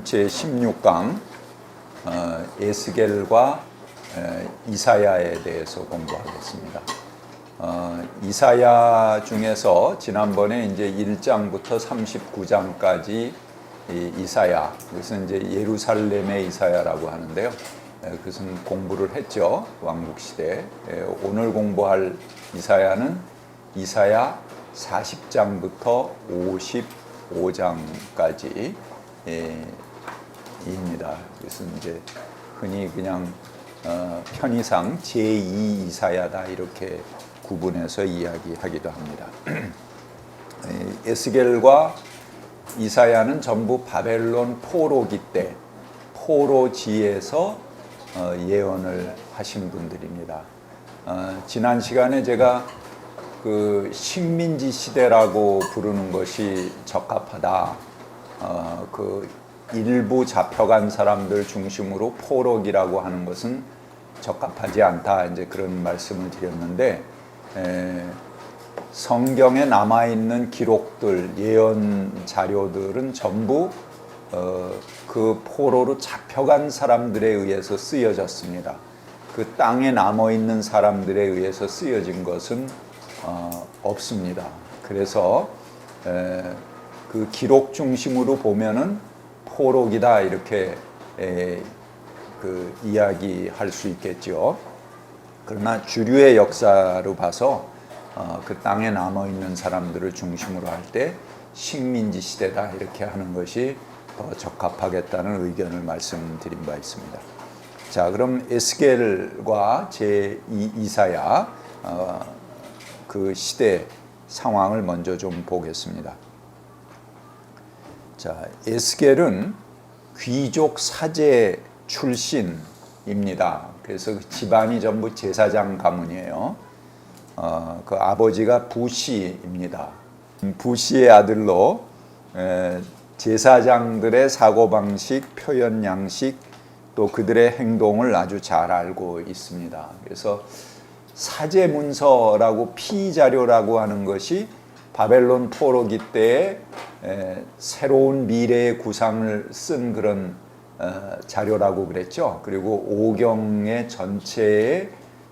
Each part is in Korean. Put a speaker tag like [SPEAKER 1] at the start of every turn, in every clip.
[SPEAKER 1] 제16강 에스겔과 이사야에 대해서 공부하겠습니다. 이사야 중에서 지난번에 이제 1장부터 39장까지 이사야, 그것은 이제 예루살렘의 이사야라고 하는데요. 그것은 공부를 했죠. 왕국 시대. 오늘 공부할 이사야는 이사야 40장부터 55장까지 입니다. 그래서 이제 흔히 그냥 편의상 제2 이사야다 이렇게 구분해서 이야기하기도 합니다. 에스겔과 이사야는 전부 바벨론 포로기 때 포로지에서 예언을 하신 분들입니다. 지난 시간에 제가 그 식민지 시대라고 부르는 것이 적합하다. 그 일부 잡혀간 사람들 중심으로 포로기라고 하는 것은 적합하지 않다. 이제 그런 말씀을 드렸는데, 성경에 남아 있는 기록들, 예언 자료들은 전부 그 포로로 잡혀간 사람들에 의해서 쓰여졌습니다. 그 땅에 남아 있는 사람들에 의해서 쓰여진 것은 없습니다. 그래서 그 기록 중심으로 보면은 포로기다 이렇게 그 이야기할 수 있겠죠. 그러나 주류의 역사로 봐서 그 땅에 남아 있는 사람들을 중심으로 할 때 식민지 시대다 이렇게 하는 것이 더 적합하겠다는 의견을 말씀드린 바 있습니다. 자, 그럼 에스겔과 제2 이사야 그 시대 상황을 먼저 좀 보겠습니다. 자, 에스겔은 귀족 사제 출신입니다. 그래서 그 집안이 전부 제사장 가문이에요. 그 아버지가 부시입니다. 부시의 아들로 제사장들의 사고방식, 표현 양식, 또 그들의 행동을 아주 잘 알고 있습니다. 그래서 사제문서라고 피자료라고 하는 것이 바벨론 포로기 때에 새로운 미래의 구상을 쓴 그런 자료라고 그랬죠. 그리고 오경의 전체에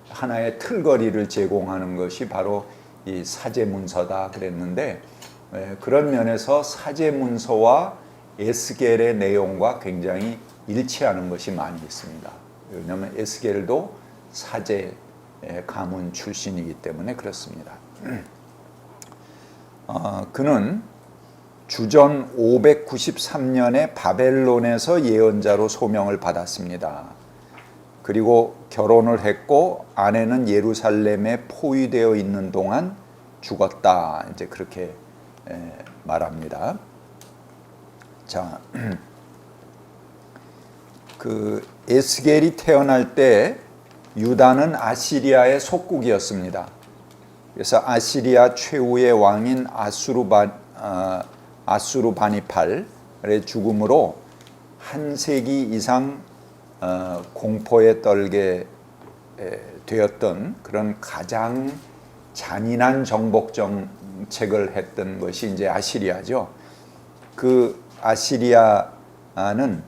[SPEAKER 1] 하나의 틀거리를 제공하는 것이 바로 이 사제문서다 그랬는데, 그런 면에서 사제문서와 에스겔의 내용과 굉장히 일치하는 것이 많이 있습니다. 왜냐하면 에스겔도 사제 가문 출신이기 때문에 그렇습니다. 그는 주전 593년에 바벨론에서 예언자로 소명을 받았습니다. 그리고 결혼을 했고 아내는 예루살렘에 포위되어 있는 동안 죽었다. 이제 그렇게 말합니다. 자, 그 에스겔이 태어날 때 유다는 아시리아의 속국이었습니다. 그래서 아시리아 최후의 왕인 아수르바니팔의 죽음으로 한 세기 이상 공포에 떨게 되었던 그런 가장 잔인한 정복 정책을 했던 것이 이제 아시리아죠. 그 아시리아는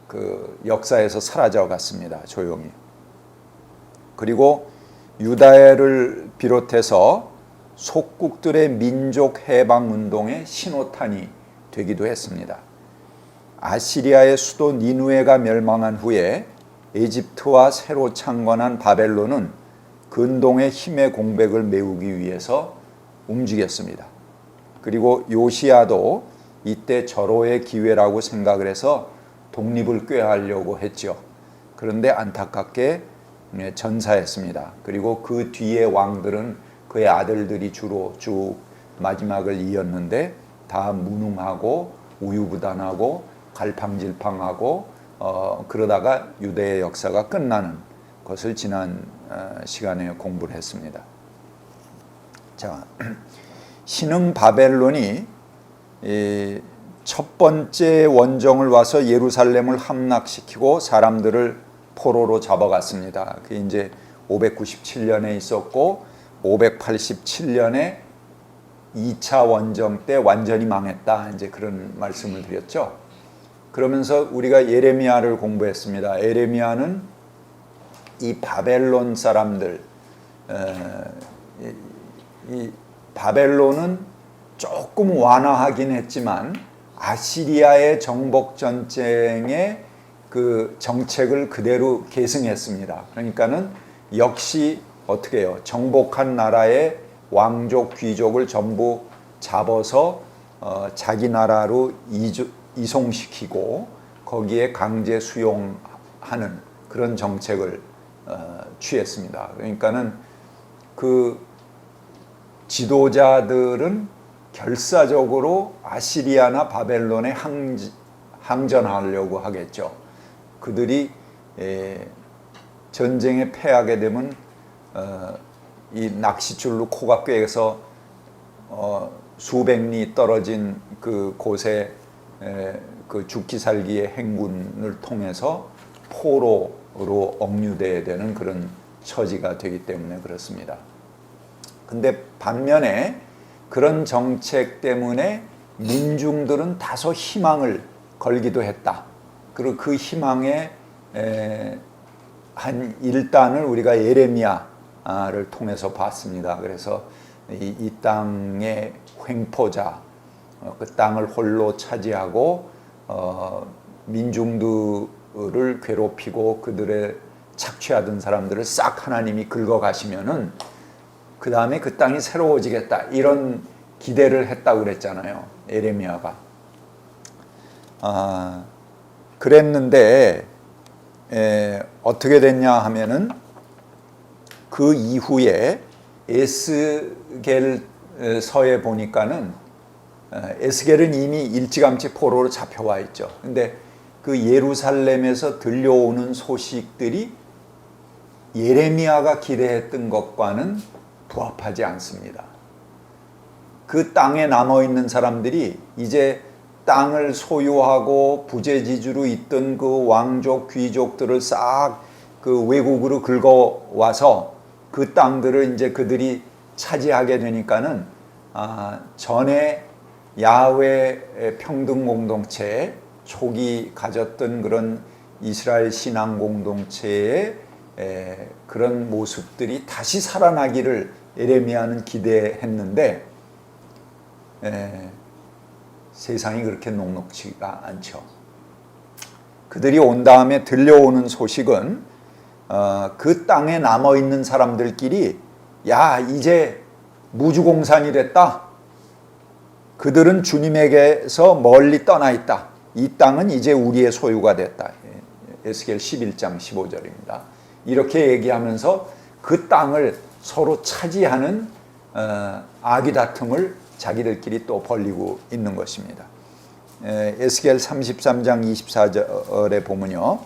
[SPEAKER 1] 그 역사에서 사라져 갔습니다. 조용히. 그리고 유다를 비롯해서 속국들의 민족 해방 운동의 신호탄이 되기도 했습니다. 아시리아의 수도 니누에가 멸망한 후에 에집트와 새로 창건한 바벨론은 근동의 힘의 공백을 메우기 위해서 움직였습니다. 그리고 요시야도 이때 절호의 기회라고 생각을 해서 독립을 꾀하려고 했죠. 그런데 안타깝게 전사했습니다. 그리고 그 뒤에 왕들은 그의 아들들이 주로 쭉 마지막을 이었는데 다 무능하고 우유부단하고 갈팡질팡하고 그러다가 유대의 역사가 끝나는 것을 지난 시간에 공부를 했습니다. 자, 신흥 바벨론이 첫 번째 원정을 와서 예루살렘을 함락시키고 사람들을 포로로 잡아갔습니다. 그게 이제 597년에 있었고 587년에 2차 원정 때 완전히 망했다. 이제 그런 말씀을 드렸죠. 그러면서 우리가 예레미야를 공부했습니다. 예레미야는 이 바벨론 사람들, 이 바벨론은 조금 완화하긴 했지만 아시리아의 정복 전쟁의 그 정책을 그대로 계승했습니다. 그러니까는 역시 어떻게 해요? 정복한 나라의 왕족, 귀족을 전부 잡아서 자기 나라로 이송시키고 거기에 강제 수용하는 그런 정책을 취했습니다. 그러니까는 그 지도자들은 결사적으로 아시리아나 바벨론에 항전하려고 하겠죠. 그들이 전쟁에 패하게 되면 이 낚싯줄로 코가 꿰서 수백 리 떨어진 그 곳에 그 죽기 살기의 행군을 통해서 포로로 억류돼야 되는 그런 처지가 되기 때문에 그렇습니다. 근데 반면에 그런 정책 때문에 민중들은 다소 희망을 걸기도 했다. 그리고 그 희망의 한 일단을 우리가 예레미야를 통해서 봤습니다. 그래서 이 땅의 횡포자, 그 땅을 홀로 차지하고 민중들을 괴롭히고 그들의 착취하던 사람들을 싹 하나님이 긁어가시면은 그 다음에 그 땅이 새로워지겠다, 이런 기대를 했다고 그랬잖아요, 예레미야가. 그랬는데 어떻게 됐냐 하면은 그 이후에 에스겔서에 보니까는 에스겔은 이미 일찌감치 포로로 잡혀와 있죠. 근데 그 예루살렘에서 들려오는 소식들이 예레미야가 기대했던 것과는 부합하지 않습니다. 그 땅에 남아있는 사람들이 이제 땅을 소유하고 부재지주로 있던 그 왕족, 귀족들을 싹 그 외국으로 긁어와서 그 땅들을 이제 그들이 차지하게 되니까는 전에 야훼 평등 공동체 초기 가졌던 그런 이스라엘 신앙 공동체의 그런 모습들이 다시 살아나기를 예레미야는 기대했는데 세상이 그렇게 녹록지가 않죠. 그들이 온 다음에 들려오는 소식은 그 땅에 남아있는 사람들끼리 야, 이제 무주공산이 됐다. 그들은 주님에게서 멀리 떠나 있다. 이 땅은 이제 우리의 소유가 됐다. 에스겔 11장 15절입니다. 이렇게 얘기하면서 그 땅을 서로 차지하는 아귀다툼을 자기들끼리 또 벌리고 있는 것입니다. 에스겔 33장 24절에 보면요,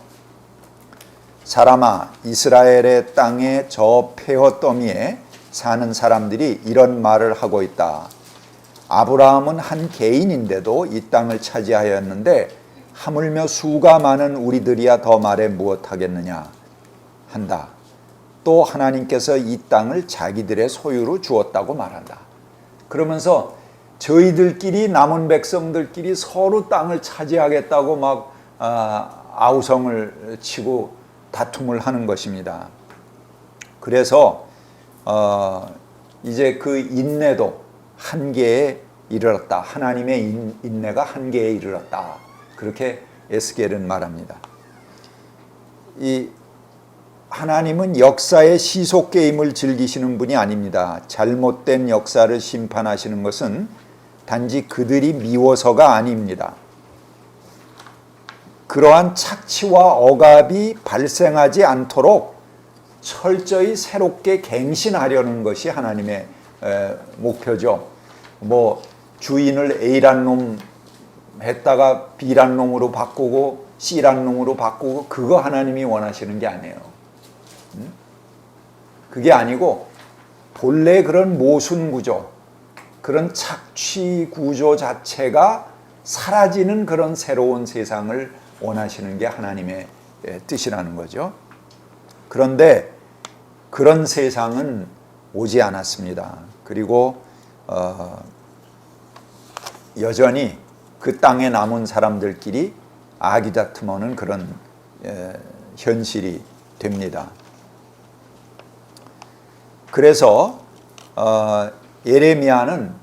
[SPEAKER 1] 사람아, 이스라엘의 땅의 저 폐허 더미에 사는 사람들이 이런 말을 하고 있다. 아브라함은 한 개인인데도 이 땅을 차지하였는데 하물며 수가 많은 우리들이야 더 말해 무엇하겠느냐 한다. 또 하나님께서 이 땅을 자기들의 소유로 주었다고 말한다. 그러면서 저희들끼리, 남은 백성들끼리 서로 땅을 차지하겠다고 막 아우성을 치고 다툼을 하는 것입니다. 그래서 이제 그 인내도 한계에 이르렀다. 하나님의 인내가 한계에 이르렀다. 그렇게 에스겔은 말합니다. 이 하나님은 역사의 시속 게임을 즐기시는 분이 아닙니다. 잘못된 역사를 심판하시는 것은 단지 그들이 미워서가 아닙니다. 그러한 착취와 억압이 발생하지 않도록 철저히 새롭게 갱신하려는 것이 하나님의 목표죠. 뭐 주인을 A란 놈 했다가 B란 놈으로 바꾸고 C란 놈으로 바꾸고 그거 하나님이 원하시는 게 아니에요. 그게 아니고 본래 그런 모순 구조, 그런 착취 구조 자체가 사라지는 그런 새로운 세상을 원하시는 게 하나님의 뜻이라는 거죠. 그런데 그런 세상은 오지 않았습니다. 그리고 여전히 그 땅에 남은 사람들끼리 아기다툼하는 그런 현실이 됩니다. 그래서 예레미야는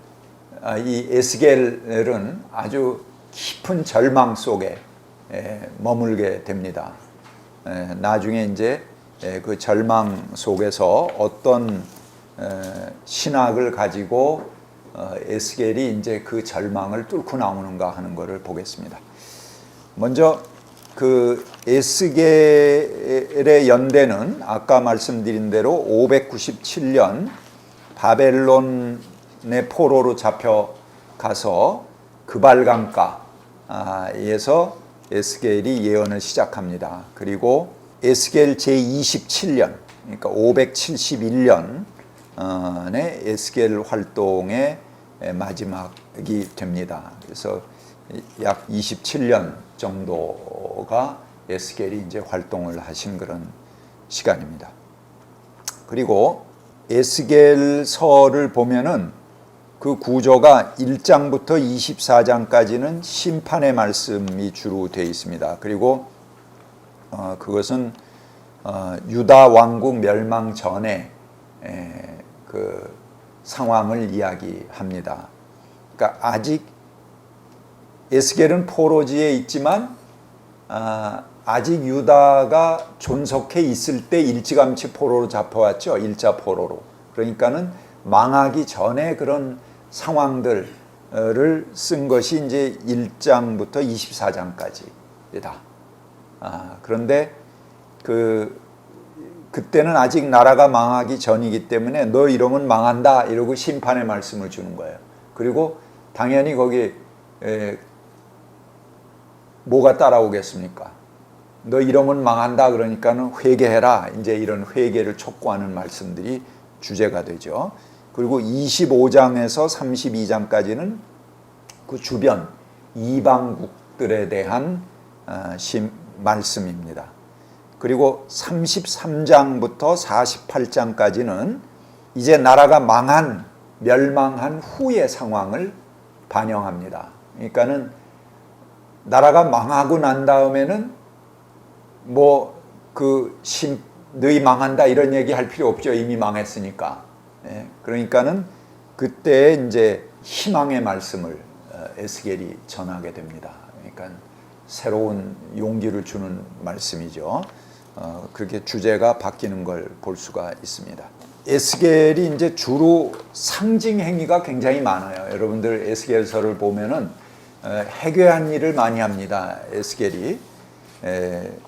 [SPEAKER 1] 이 에스겔은 아주 깊은 절망 속에 머물게 됩니다. 나중에 이제 그 절망 속에서 어떤 신학을 가지고 에스겔이 이제 그 절망을 뚫고 나오는가 하는 것을 보겠습니다. 먼저 그 에스겔의 연대는 아까 말씀드린 대로 597년 바벨론의 포로로 잡혀가서 그발강가에서 에스겔이 예언을 시작합니다. 그리고 에스겔 제27년, 그러니까 571년에 에스겔 활동의 마지막이 됩니다. 그래서 약 27년 정도가 에스겔이 이제 활동을 하신 그런 시간입니다. 그리고 에스겔서를 보면은 그 구조가 1장부터 24장까지는 심판의 말씀이 주로 되어 있습니다. 그리고 그것은 유다 왕국 멸망 전에 그 상황을 이야기합니다. 그러니까 아직 에스겔은 포로지에 있지만 아직 유다가 존속해 있을 때 일찌감치 포로로 잡혀왔죠. 1차 포로로. 그러니까는 망하기 전에 그런 상황들을 쓴 것이 이제 1장부터 24장까지이다. 그런데 그때는 아직 나라가 망하기 전이기 때문에 너 이러면 망한다 이러고 심판의 말씀을 주는 거예요. 그리고 당연히 거기 뭐가 따라오겠습니까? 너 이러면 망한다 그러니까는 회개해라. 이제 이런 회개를 촉구하는 말씀들이 주제가 되죠. 그리고 25장에서 32장까지는 그 주변 이방국들에 대한 말씀입니다. 그리고 33장부터 48장까지는 이제 나라가 멸망한 후의 상황을 반영합니다. 그러니까는 나라가 망하고 난 다음에는 너희 망한다 이런 얘기 할 필요 없죠. 이미 망했으니까. 그러니까는 그때 이제 희망의 말씀을 에스겔이 전하게 됩니다. 그러니까 새로운 용기를 주는 말씀이죠. 그렇게 주제가 바뀌는 걸 볼 수가 있습니다. 에스겔이 이제 주로 상징 행위가 굉장히 많아요. 여러분들 에스겔서를 보면은 해괴한 일을 많이 합니다. 에스겔이.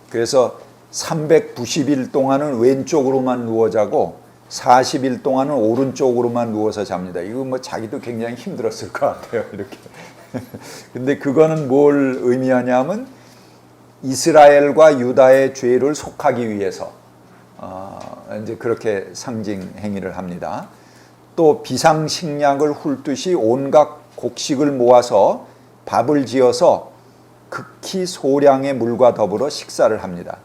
[SPEAKER 1] 그래서 390일 동안은 왼쪽으로만 누워 자고 40일 동안은 오른쪽으로만 누워서 잡니다. 이거 뭐 자기도 굉장히 힘들었을 것 같아요. 이렇게. 근데 그거는 뭘 의미하냐면 이스라엘과 유다의 죄를 속하기 위해서 이제 그렇게 상징 행위를 합니다. 또 비상식량을 훑듯이 온갖 곡식을 모아서 밥을 지어서 극히 소량의 물과 더불어 식사를 합니다.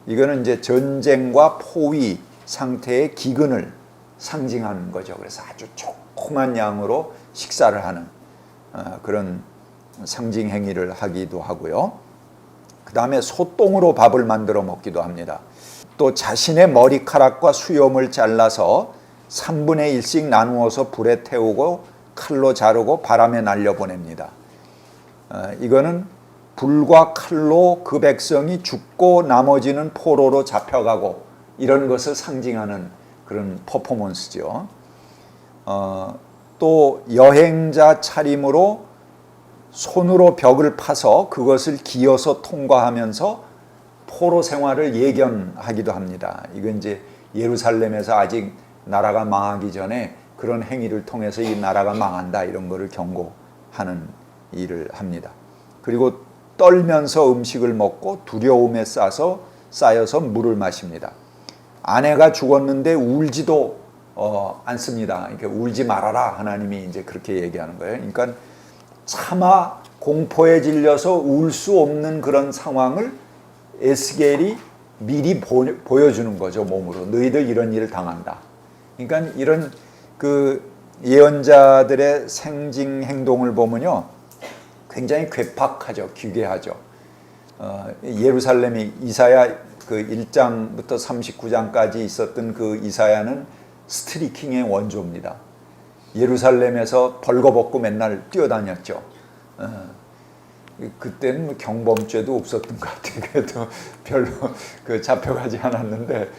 [SPEAKER 1] 이거는 이제 전쟁과 포위 상태의 기근을 상징하는 거죠. 그래서 아주 조그만 양으로 식사를 하는 그런 상징 행위를 하기도 하고요. 그 다음에 소똥으로 밥을 만들어 먹기도 합니다. 또 자신의 머리카락과 수염을 잘라서 3분의 1씩 나누어서 불에 태우고 칼로 자르고 바람에 날려보냅니다. 이거는 불과 칼로 그 백성이 죽고 나머지는 포로로 잡혀가고 이런 것을 상징하는 그런 퍼포먼스죠. 또 여행자 차림으로 손으로 벽을 파서 그것을 기어서 통과하면서 포로 생활을 예견하기도 합니다. 이건 이제 예루살렘에서 아직 나라가 망하기 전에 그런 행위를 통해서 이 나라가 망한다 이런 거를 경고하는 일을 합니다. 그리고 떨면서 음식을 먹고 두려움에 쌓여서 물을 마십니다. 아내가 죽었는데 울지도 않습니다. 그러니까 울지 말아라 하나님이 이제 그렇게 얘기하는 거예요. 그러니까 차마 공포에 질려서 울 수 없는 그런 상황을 에스겔이 미리 보여주는 거죠. 몸으로. 너희들 이런 일을 당한다. 그러니까 이런 그 예언자들의 생징 행동을 보면요 굉장히 괴팍하죠. 기괴하죠. 예루살렘이 이사야 그 1장부터 39장까지 있었던 그 이사야는 스트리킹의 원조입니다. 예루살렘에서 벌거벗고 맨날 뛰어다녔죠. 그때는 뭐 경범죄도 없었던 것 같아요. 그래도 별로 그 잡혀가지 않았는데,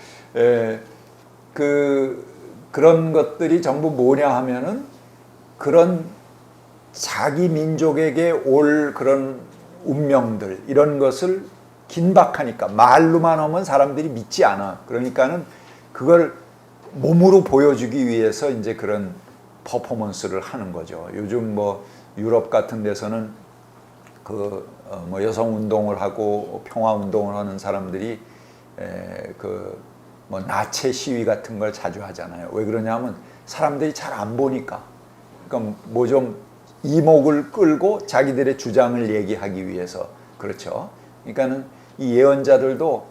[SPEAKER 1] 그런 것들이 전부 뭐냐 하면은 그런 자기 민족에게 올 그런 운명들, 이런 것을 긴박하니까 말로만 하면 사람들이 믿지 않아. 그러니까는 그걸 몸으로 보여주기 위해서 이제 그런 퍼포먼스를 하는 거죠. 요즘 뭐 유럽 같은 데서는 뭐 여성 운동을 하고 평화 운동을 하는 사람들이 뭐 나체 시위 같은 걸 자주 하잖아요. 왜 그러냐면 사람들이 잘 안 보니까. 그러니까 뭐 좀 이목을 끌고 자기들의 주장을 얘기하기 위해서. 그렇죠. 그러니까는 이 예언자들도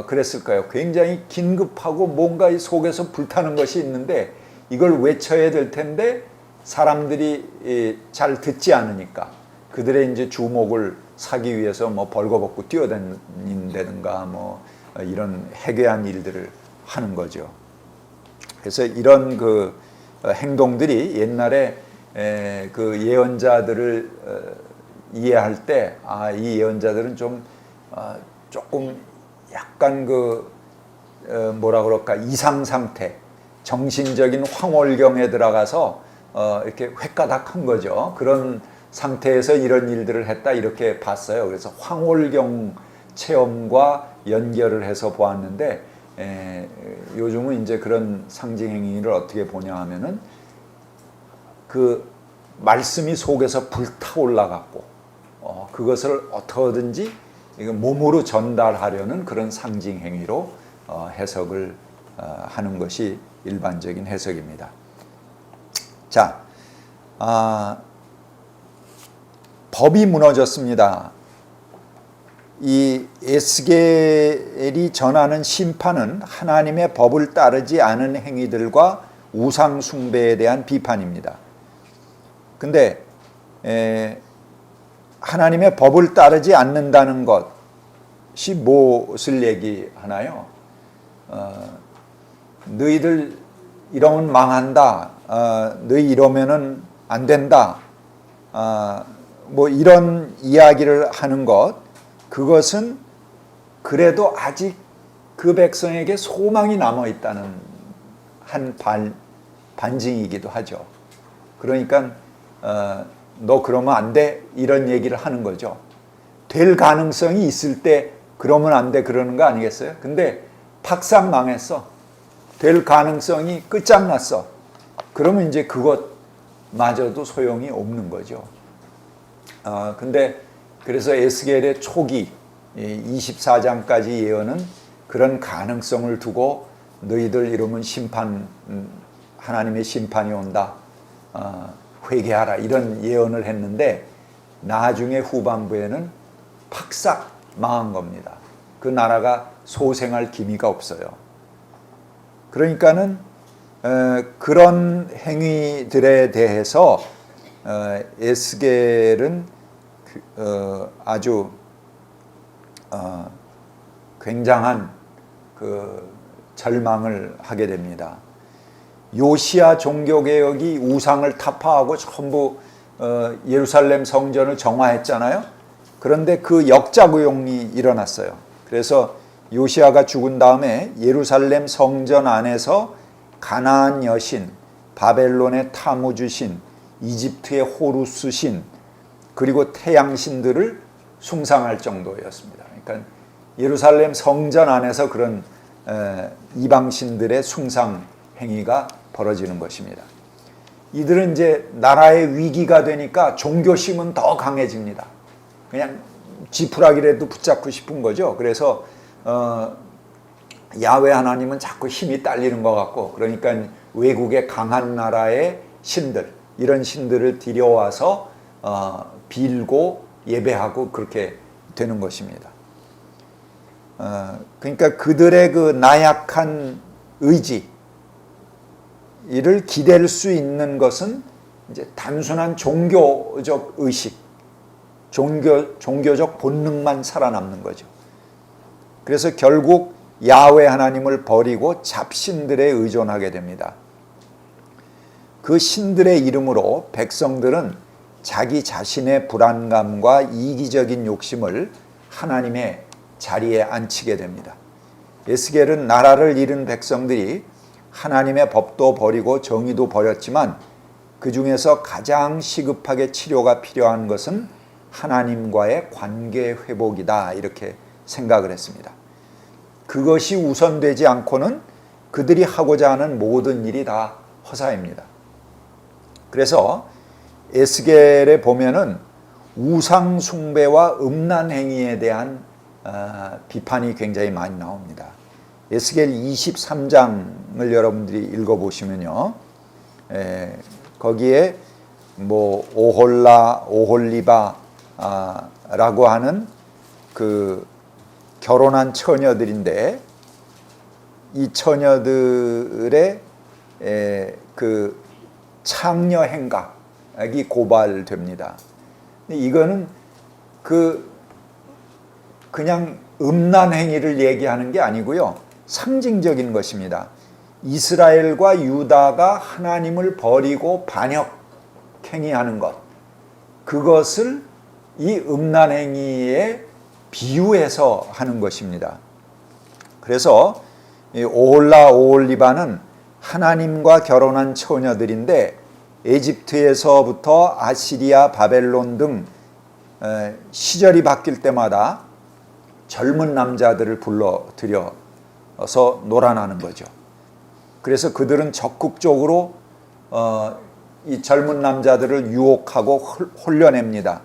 [SPEAKER 1] 그랬을 거예요. 굉장히 긴급하고 뭔가 이 속에서 불타는 것이 있는데 이걸 외쳐야 될 텐데 사람들이 잘 듣지 않으니까 그들의 이제 주목을 사기 위해서 뭐 벌거벗고 뛰어다닌다든가 뭐 이런 해괴한 일들을 하는 거죠. 그래서 이런 그 행동들이 옛날에 그 예언자들을 이해할 때, 이 예언자들은 좀 조금 약간 뭐라 그럴까, 이상 상태, 정신적인 황홀경에 들어가서 이렇게 획가닥한 거죠. 그런 상태에서 이런 일들을 했다, 이렇게 봤어요. 그래서 황홀경 체험과 연결을 해서 보았는데, 요즘은 이제 그런 상징 행위를 어떻게 보냐 하면은 그 말씀이 속에서 불타올라 갖고 그것을 어떻게든지 몸으로 전달하려는 그런 상징 행위로 해석을 하는 것이 일반적인 해석입니다. 자, 법이 무너졌습니다. 이 에스겔이 전하는 심판은 하나님의 법을 따르지 않은 행위들과 우상 숭배에 대한 비판입니다. 근데 하나님의 법을 따르지 않는다는 것이 무엇을 얘기하나요? 너희들 이러면 망한다. 너희 이러면은 안 된다. 뭐 이런 이야기를 하는 것, 그것은 그래도 아직 그 백성에게 소망이 남아있다는 한 반증이기도 하죠. 그러니까 너 그러면 안 돼, 이런 얘기를 하는 거죠. 될 가능성이 있을 때 그러면 안 돼 그러는 거 아니겠어요? 근데 팍상 망했어. 될 가능성이 끝장났어. 그러면 이제 그것마저도 소용이 없는 거죠. 근데 그래서 에스겔의 초기 24장까지 예언은 그런 가능성을 두고 너희들 이러면 하나님의 심판이 온다, 회개하라, 이런 예언을 했는데 나중에 후반부에는 팍싹 망한 겁니다. 그 나라가 소생할 기미가 없어요. 그러니까는 그런 행위들에 대해서 에스겔은 아주 굉장한 그 절망을 하게 됩니다. 요시야 종교개혁이 우상을 타파하고 전부 예루살렘 성전을 정화했잖아요. 그런데 그 역작용이 일어났어요. 그래서 요시야가 죽은 다음에 예루살렘 성전 안에서 가나안 여신, 바벨론의 타무주신, 이집트의 호루스 신, 그리고 태양신들을 숭상할 정도였습니다. 그러니까 예루살렘 성전 안에서 그런 이방신들의 숭상 행위가 벌어지는 것입니다. 이들은 이제 나라의 위기가 되니까 종교심은 더 강해집니다. 그냥 지푸라기라도 붙잡고 싶은 거죠. 그래서 야훼 하나님은 자꾸 힘이 딸리는 것 같고, 그러니까 외국의 강한 나라의 신들, 이런 신들을 들여와서 빌고 예배하고 그렇게 되는 것입니다. 그러니까 그들의 그 나약한 의지, 이를 기댈 수 있는 것은 이제 단순한 종교적 의식, 종교적 본능만 살아남는 거죠. 그래서 결국 야훼 하나님을 버리고 잡신들에 의존하게 됩니다. 그 신들의 이름으로 백성들은 자기 자신의 불안감과 이기적인 욕심을 하나님의 자리에 앉히게 됩니다. 에스겔은 나라를 잃은 백성들이 하나님의 법도 버리고 정의도 버렸지만 그 중에서 가장 시급하게 치료가 필요한 것은 하나님과의 관계 회복이다, 이렇게 생각을 했습니다. 그것이 우선되지 않고는 그들이 하고자 하는 모든 일이 다 허사입니다. 그래서 에스겔에 보면은 우상 숭배와 음란 행위에 대한 비판이 굉장히 많이 나옵니다. 에스겔 23장을 여러분들이 읽어보시면요, 거기에 뭐 오홀라, 오홀리바 라고 하는 그 결혼한 처녀들인데, 이 처녀들의 그 창녀 행각이 고발됩니다. 이거는 그냥 음란 행위를 얘기하는 게 아니고요, 상징적인 것입니다. 이스라엘과 유다가 하나님을 버리고 반역 행위하는 것, 그것을 이 음란 행위에 비유해서 하는 것입니다. 그래서 오홀라, 오홀리바는 하나님과 결혼한 처녀들인데 에집트에서부터 아시리아, 바벨론 등 시절이 바뀔 때마다 젊은 남자들을 불러들여서 놀아나는 거죠. 그래서 그들은 적극적으로 이 젊은 남자들을 유혹하고 홀려냅니다.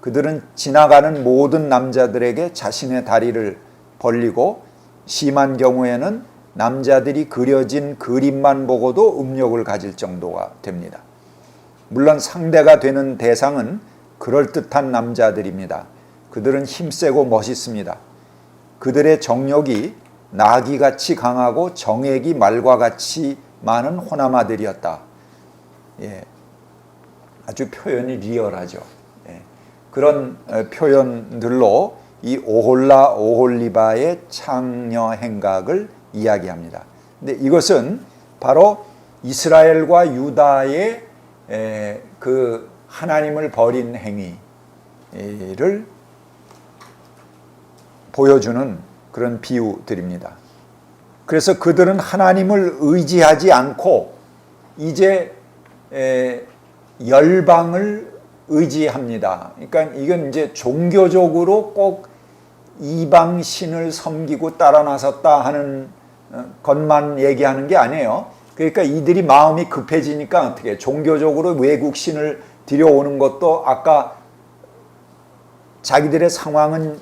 [SPEAKER 1] 그들은 지나가는 모든 남자들에게 자신의 다리를 벌리고 심한 경우에는 남자들이 그려진 그림만 보고도 음욕을 가질 정도가 됩니다. 물론 상대가 되는 대상은 그럴듯한 남자들입니다. 그들은 힘세고 멋있습니다. 그들의 정욕이 나귀같이 강하고 정액이 말과 같이 많은 호남아들이었다. 아주 표현이 리얼하죠. 그런 표현들로 이 오홀라, 오홀리바의 창녀 행각을 이야기합니다. 근데 이것은 바로 이스라엘과 유다의 그 하나님을 버린 행위를 보여주는 그런 비유들입니다. 그래서 그들은 하나님을 의지하지 않고 이제 열방을 의지합니다. 그러니까 이건 이제 종교적으로 꼭 이방 신을 섬기고 따라 나섰다 하는 것만 얘기하는 게 아니에요. 그러니까 이들이 마음이 급해지니까 어떻게 종교적으로 외국 신을 들여오는 것도 아까 자기들의 상황은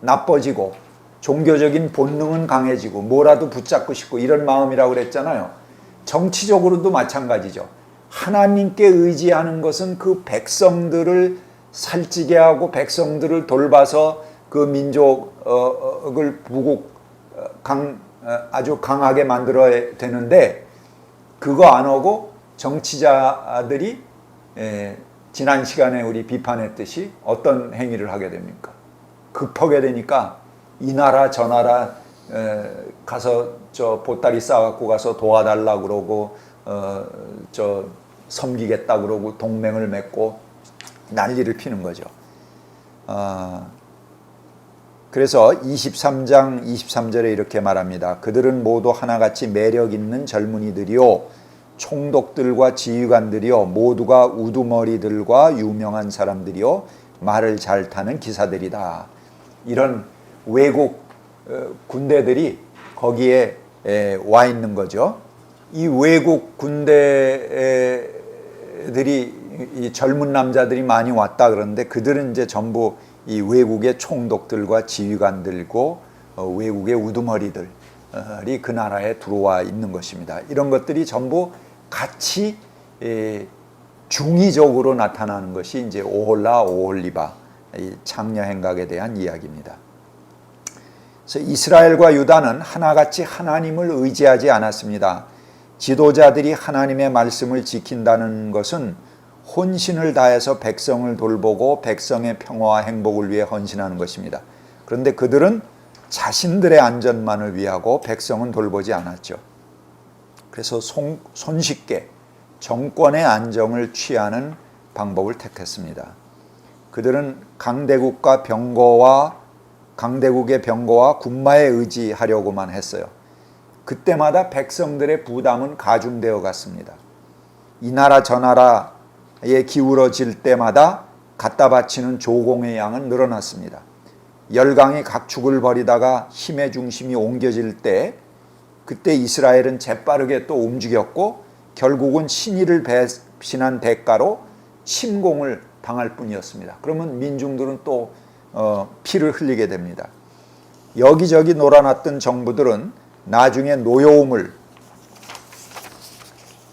[SPEAKER 1] 나빠지고 종교적인 본능은 강해지고 뭐라도 붙잡고 싶고 이런 마음이라고 그랬잖아요. 정치적으로도 마찬가지죠. 하나님께 의지하는 것은 그 백성들을 살찌게 하고 백성들을 돌봐서 그 민족을 아주 강하게 만들어야 되는데 그거 안 하고 정치자들이 지난 시간에 우리 비판했듯이 어떤 행위를 하게 됩니까? 급하게 되니까 이 나라 저 나라 가서 저 보따리 싸갖고 가서 도와달라 그러고 저 섬기겠다 그러고 동맹을 맺고 난리를 피는 거죠. 그래서 23장 23절에 이렇게 말합니다. 그들은 모두 하나같이 매력 있는 젊은이들이요 총독들과 지휘관들이요 모두가 우두머리들과 유명한 사람들이요 말을 잘 타는 기사들이다. 이런 외국 군대들이 거기에 와 있는 거죠. 이 외국 군대들이 이 젊은 남자들이 많이 왔다 그러는데 그들은 이제 전부 이 외국의 총독들과 지휘관들고 외국의 우두머리들이 그 나라에 들어와 있는 것입니다. 이런 것들이 전부 같이 중의적으로 나타나는 것이 이제 오홀라, 오홀리바 이 창녀 행각에 대한 이야기입니다. 그래서 이스라엘과 유다는 하나같이 하나님을 의지하지 않았습니다. 지도자들이 하나님의 말씀을 지킨다는 것은 혼신을 다해서 백성을 돌보고 백성의 평화와 행복을 위해 헌신하는 것입니다. 그런데 그들은 자신들의 안전만을 위하고 백성은 돌보지 않았죠. 그래서 손쉽게 정권의 안정을 취하는 방법을 택했습니다. 그들은 강대국의 병거와 군마에 의지하려고만 했어요. 그때마다 백성들의 부담은 가중되어 갔습니다. 이 나라 저 나라에 기울어질 때마다 갖다 바치는 조공의 양은 늘어났습니다. 열강이 각축을 벌이다가 힘의 중심이 옮겨질 때 그때 이스라엘은 재빠르게 또 움직였고 결국은 신의를 배신한 대가로 침공을 당할 뿐이었습니다. 그러면 민중들은 또 피를 흘리게 됩니다. 여기저기 놀아놨던 정부들은 나중에 노여움을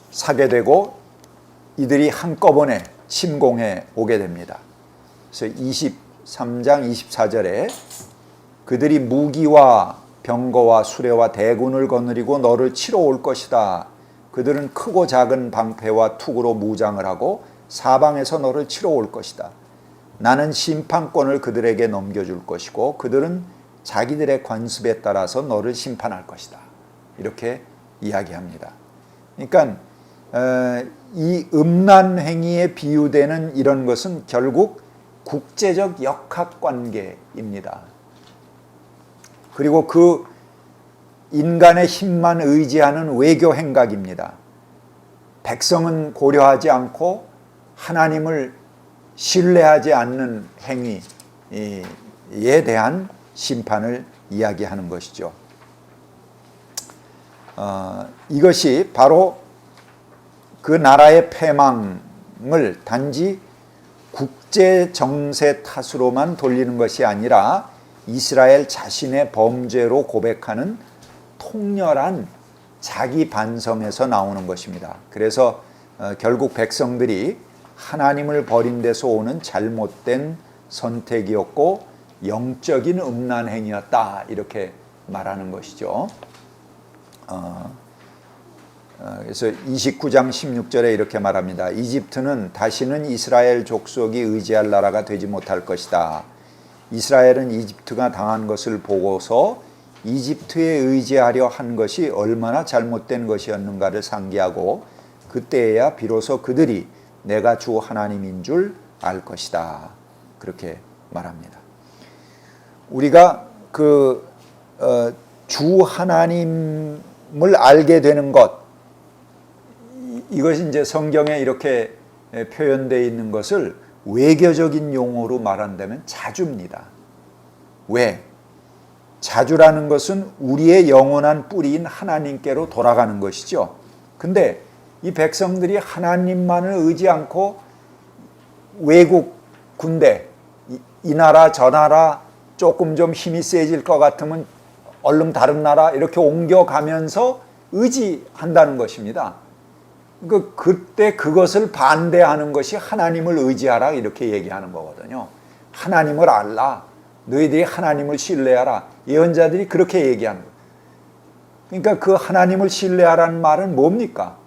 [SPEAKER 1] 사게 되고 이들이 한꺼번에 침공해 오게 됩니다. 그래서 23장 24절에 그들이 무기와 병거와 수레와 대군을 거느리고 너를 치러 올 것이다. 그들은 크고 작은 방패와 투구로 무장을 하고 사방에서 너를 치러 올 것이다. 나는 심판권을 그들에게 넘겨줄 것이고 그들은 자기들의 관습에 따라서 너를 심판할 것이다. 이렇게 이야기합니다. 그러니까 이 음란 행위에 비유되는 이런 것은 결국 국제적 역학관계입니다. 그리고 그 인간의 힘만 의지하는 외교 행각입니다. 백성은 고려하지 않고 하나님을 신뢰하지 않는 행위에 대한 심판을 이야기하는 것이죠. 이것이 바로 그 나라의 패망을 단지 국제 정세 탓으로만 돌리는 것이 아니라 이스라엘 자신의 범죄로 고백하는 통렬한 자기 반성에서 나오는 것입니다. 그래서 결국 백성들이 하나님을 버린 데서 오는 잘못된 선택이었고 영적인 음란 행위였다 이렇게 말하는 것이죠. 그래서 29장 16절에 이렇게 말합니다. 이집트는 다시는 이스라엘 족속이 의지할 나라가 되지 못할 것이다. 이스라엘은 이집트가 당한 것을 보고서 이집트에 의지하려 한 것이 얼마나 잘못된 것이었는가를 상기하고 그때에야 비로소 그들이 내가 주 하나님인 줄 알 것이다. 그렇게 말합니다. 우리가 주 하나님을 알게 되는 것, 이것이 이제 성경에 이렇게 표현되어 있는 것을 외교적인 용어로 말한다면 자주입니다. 왜? 자주라는 것은 우리의 영원한 뿌리인 하나님께로 돌아가는 것이죠. 근데 이 백성들이 하나님만을 의지 않고 외국 군대, 이 나라 저 나라 조금 좀 힘이 세질 것 같으면 얼른 다른 나라 이렇게 옮겨가면서 의지한다는 것입니다. 그때 그것을 반대하는 것이 하나님을 의지하라 이렇게 얘기하는 거거든요. 하나님을 알라. 너희들이 하나님을 신뢰하라. 예언자들이 그렇게 얘기하는 거예요. 그러니까 그 하나님을 신뢰하라는 말은 뭡니까?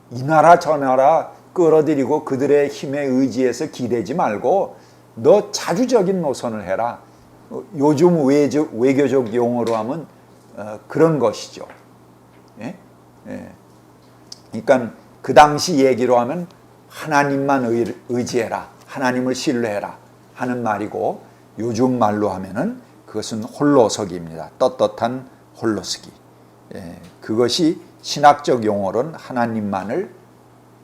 [SPEAKER 1] 이 나라 저 나라 끌어들이고 그들의 힘에 의지해서 기대지 말고 너 자주적인 노선을 해라. 요즘 외교적 용어로 하면 그런 것이죠. 예? 예. 그러니까 그 당시 얘기로 하면 하나님만 의지해라. 하나님을 신뢰해라 하는 말이고 요즘 말로 하면은 그것은 홀로서기입니다. 떳떳한 홀로서기. 예. 그것이 신학적 용어로는 하나님만을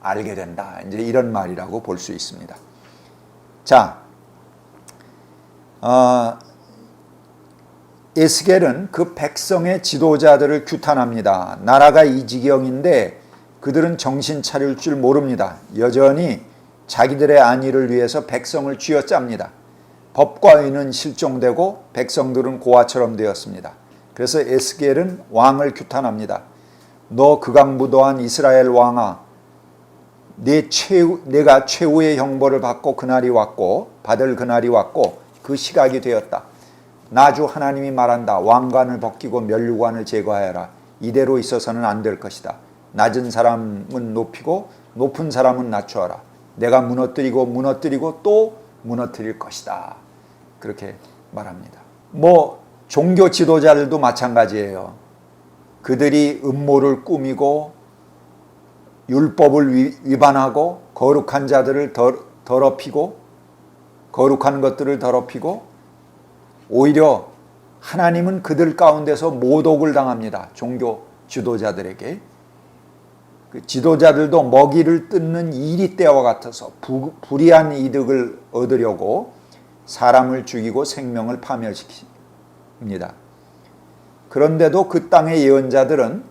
[SPEAKER 1] 알게 된다. 이제 이런 말이라고 볼 수 있습니다. 자, 에스겔은 그 백성의 지도자들을 규탄합니다. 나라가 이 지경인데 그들은 정신 차릴 줄 모릅니다. 여전히 자기들의 안위를 위해서 백성을 쥐어짭니다. 법과 의는 실종되고 백성들은 고아처럼 되었습니다. 그래서 에스겔은 왕을 규탄합니다. 너 극악무도한 이스라엘 왕아, 내가 최후의 형벌을 받고 받을 그날이 왔고 그 시각이 되었다. 나 주 하나님이 말한다. 왕관을 벗기고 면류관을 제거하여라. 이대로 있어서는 안 될 것이다. 낮은 사람은 높이고 높은 사람은 낮추어라. 내가 무너뜨리고 또 무너뜨릴 것이다. 그렇게 말합니다. 뭐 종교 지도자들도 마찬가지예요. 그들이 음모를 꾸미고 율법을 위반하고 거룩한 자들을 더럽히고 거룩한 것들을 더럽히고 오히려 하나님은 그들 가운데서 모독을 당합니다. 종교 지도자들에게. 그 지도자들도 먹이를 뜯는 이리떼와 같아서 불이한 이득을 얻으려고 사람을 죽이고 생명을 파멸시킵니다. 그런데도 그 땅의 예언자들은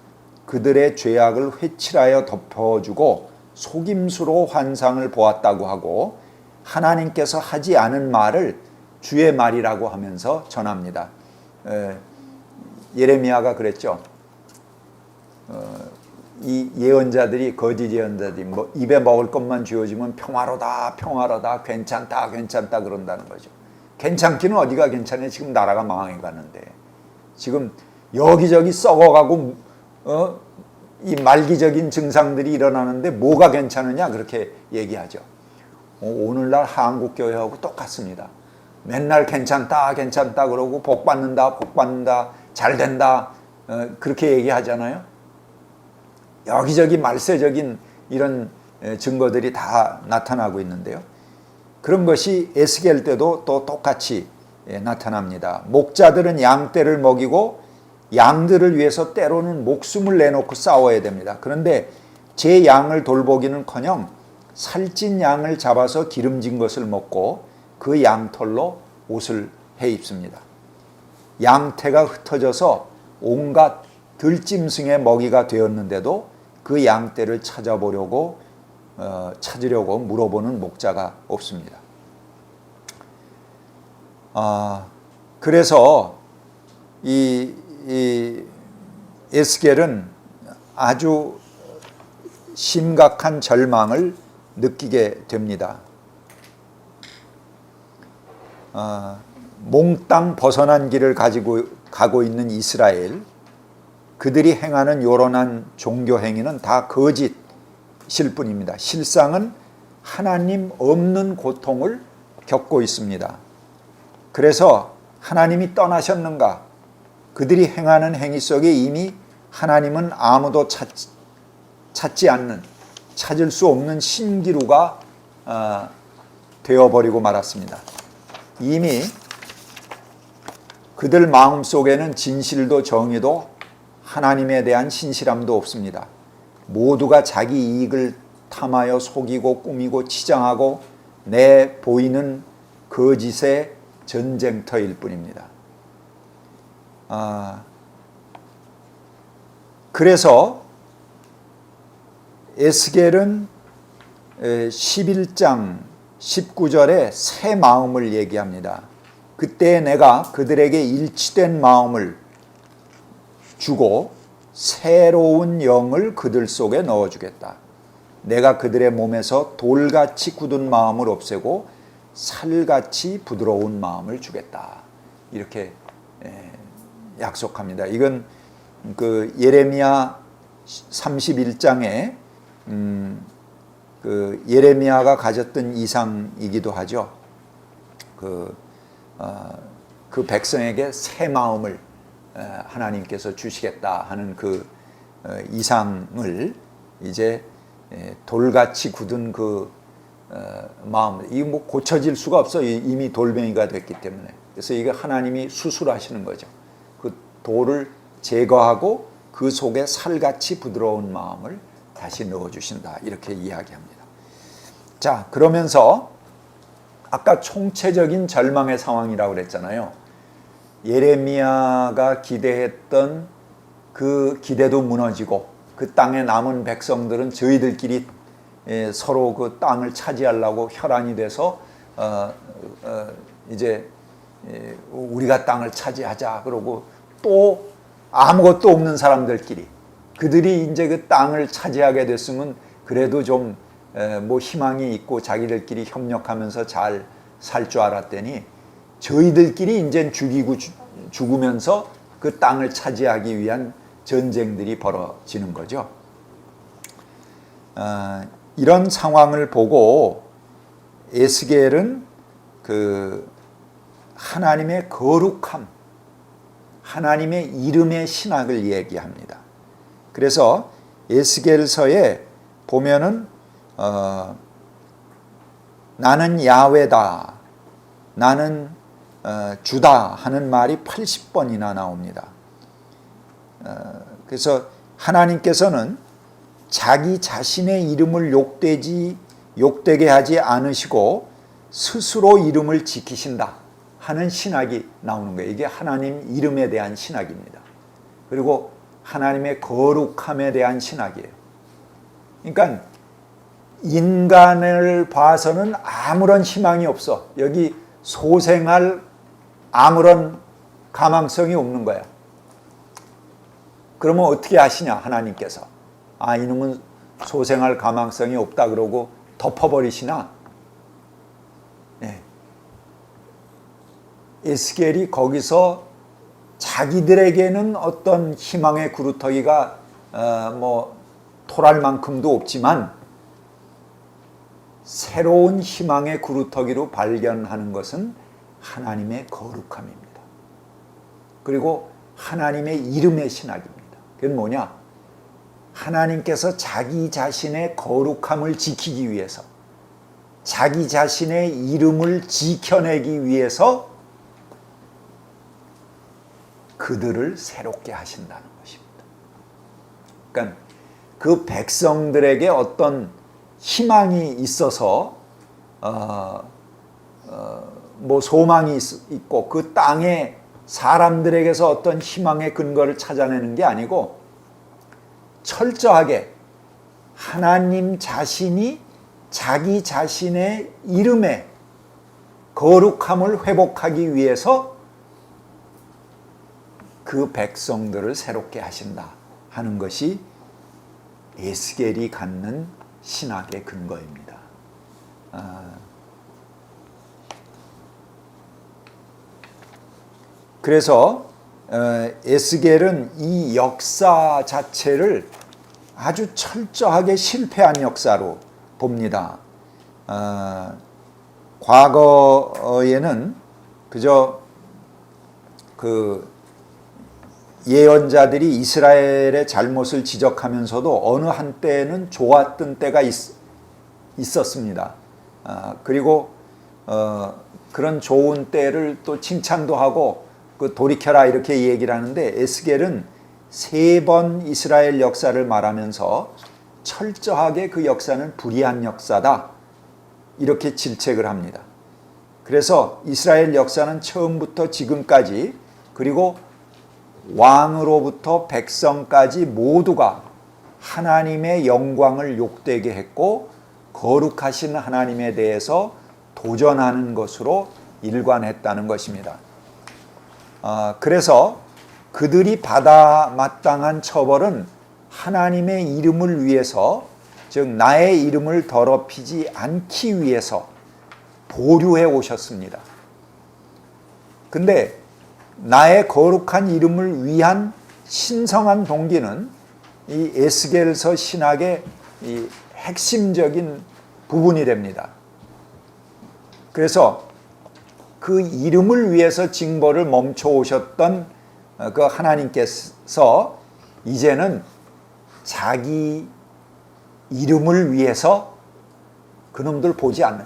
[SPEAKER 1] 그들의 죄악을 회칠하여 덮어주고 속임수로 환상을 보았다고 하고 하나님께서 하지 않은 말을 주의 말이라고 하면서 전합니다. 예레미야가 그랬죠. 이 예언자들이, 거짓 예언자들이 뭐 입에 먹을 것만 주어지면 평화로다 괜찮다 그런다는 거죠. 괜찮기는 어디가 괜찮아요. 지금 나라가 망해 가는데 지금 여기저기 썩어가고 이 말기적인 증상들이 일어나는데 뭐가 괜찮으냐 그렇게 얘기하죠. 오늘날 한국교회하고 똑같습니다. 맨날 괜찮다 그러고 복 받는다 잘 된다 그렇게 얘기하잖아요. 여기저기 말세적인 이런 증거들이 다 나타나고 있는데요. 그런 것이 에스겔 때도 또 똑같이 나타납니다. 목자들은 양떼를 먹이고 양들을 위해서 때로는 목숨을 내놓고 싸워야 됩니다. 그런데 제 양을 돌보기는커녕 살찐 양을 잡아서 기름진 것을 먹고 그 양털로 옷을 해 입습니다. 양태가 흩어져서 온갖 들짐승의 먹이가 되었는데도 그 양떼를 찾으려고 물어보는 목자가 없습니다. 그래서 이 에스겔은 아주 심각한 절망을 느끼게 됩니다. 몽땅 벗어난 길을 가고 있는 이스라엘, 그들이 행하는 요란한 종교 행위는 다 거짓일 뿐입니다. 실상은 하나님 없는 고통을 겪고 있습니다. 그래서 하나님이 떠나셨는가? 그들이 행하는 행위 속에 이미 하나님은 아무도 찾을 수 없는 신기루가 되어버리고 말았습니다. 이미 그들 마음속에는 진실도 정의도 하나님에 대한 신실함도 없습니다. 모두가 자기 이익을 탐하여 속이고 꾸미고 치장하고 내 보이는 거짓의 전쟁터일 뿐입니다. 그래서 에스겔은 11장 19절에 새 마음을 얘기합니다. 그때 내가 그들에게 일치된 마음을 주고 새로운 영을 그들 속에 넣어주겠다. 내가 그들의 몸에서 돌같이 굳은 마음을 없애고 살같이 부드러운 마음을 주겠다. 이렇게 약속합니다. 이건 그 예레미야 31장에 그 예레미야가 가졌던 이상이기도 하죠. 그 백성에게 새 마음을 하나님께서 주시겠다 하는 그 이상을 이제 돌같이 굳은 그 마음, 이게 뭐 고쳐질 수가 없어. 이미 돌멩이가 됐기 때문에. 그래서 이게 하나님이 수술하시는 거죠. 그 돌을 제거하고 그 속에 살같이 부드러운 마음을 다시 넣어주신다. 이렇게 이야기합니다. 자, 그러면서 아까 총체적인 절망의 상황이라고 그랬잖아요. 예레미야가 기대했던 그 기대도 무너지고 그 땅에 남은 백성들은 저희들끼리 서로 그 땅을 차지하려고 혈안이 돼서 이제 우리가 땅을 차지하자 그러고 또 아무것도 없는 사람들끼리 그들이 이제 그 땅을 차지하게 됐으면 그래도 좀 뭐 희망이 있고 자기들끼리 협력하면서 잘 살 줄 알았더니 저희들끼리 이제 죽으면서 그 땅을 차지하기 위한 전쟁들이 벌어지는 거죠. 이런 상황을 보고 에스겔은 그 하나님의 거룩함, 하나님의 이름의 신학을 얘기합니다. 그래서 에스겔서에 보면은 나는 야훼다, 나는 주다 하는 말이 80번이나 나옵니다. 그래서 하나님께서는 자기 자신의 이름을 욕되게 하지 않으시고 스스로 이름을 지키신다 하는 신학이 나오는 거예요. 이게 하나님 이름에 대한 신학입니다. 그리고 하나님의 거룩함에 대한 신학이에요. 그러니까 인간을 봐서는 아무런 희망이 없어. 여기 소생할 아무런 가망성이 없는 거야. 그러면 어떻게 하시냐 하나님께서. 이놈은 소생할 가망성이 없다 그러고 덮어버리시나? 네. 에스겔이 거기서 자기들에게는 어떤 희망의 구루터기가 토랄 만큼도 없지만 새로운 희망의 구루터기로 발견하는 것은 하나님의 거룩함입니다. 그리고 하나님의 이름의 신학입니다. 그건 뭐냐? 하나님께서 자기 자신의 거룩함을 지키기 위해서, 자기 자신의 이름을 지켜내기 위해서 그들을 새롭게 하신다는 것입니다. 그러니까 그 백성들에게 어떤 희망이 있어서 소망이 있고 그 땅에 사람들에게서 어떤 희망의 근거를 찾아내는 게 아니고 철저하게 하나님 자신이 자기 자신의 이름의 거룩함을 회복하기 위해서 그 백성들을 새롭게 하신다 하는 것이 에스겔이 갖는 신학의 근거입니다. 그래서 에스겔은 이 역사 자체를 아주 철저하게 실패한 역사로 봅니다. 과거에는 그저 그 예언자들이 이스라엘의 잘못을 지적하면서도 어느 한때는 좋았던 때가 있었습니다. 그리고 그런 좋은 때를 또 칭찬도 하고 돌이켜라 이렇게 얘기를 하는데 에스겔은 3번 이스라엘 역사를 말하면서 철저하게 그 역사는 불의한 역사다 이렇게 질책을 합니다. 그래서 이스라엘 역사는 처음부터 지금까지 그리고 왕으로부터 백성까지 모두가 하나님의 영광을 욕되게 했고 거룩하신 하나님에 대해서 도전하는 것으로 일관했다는 것입니다. 그래서 그들이 받아 마땅한 처벌은 하나님의 이름을 위해서, 즉 나의 이름을 더럽히지 않기 위해서 보류해 오셨습니다. 근데 나의 거룩한 이름을 위한 신성한 동기는 이 에스겔서 신학의 이 핵심적인 부분이 됩니다. 그래서 그 이름을 위해서 징벌을 멈춰 오셨던 그 하나님께서 이제는 자기 이름을 위해서 그놈들 보지 않는,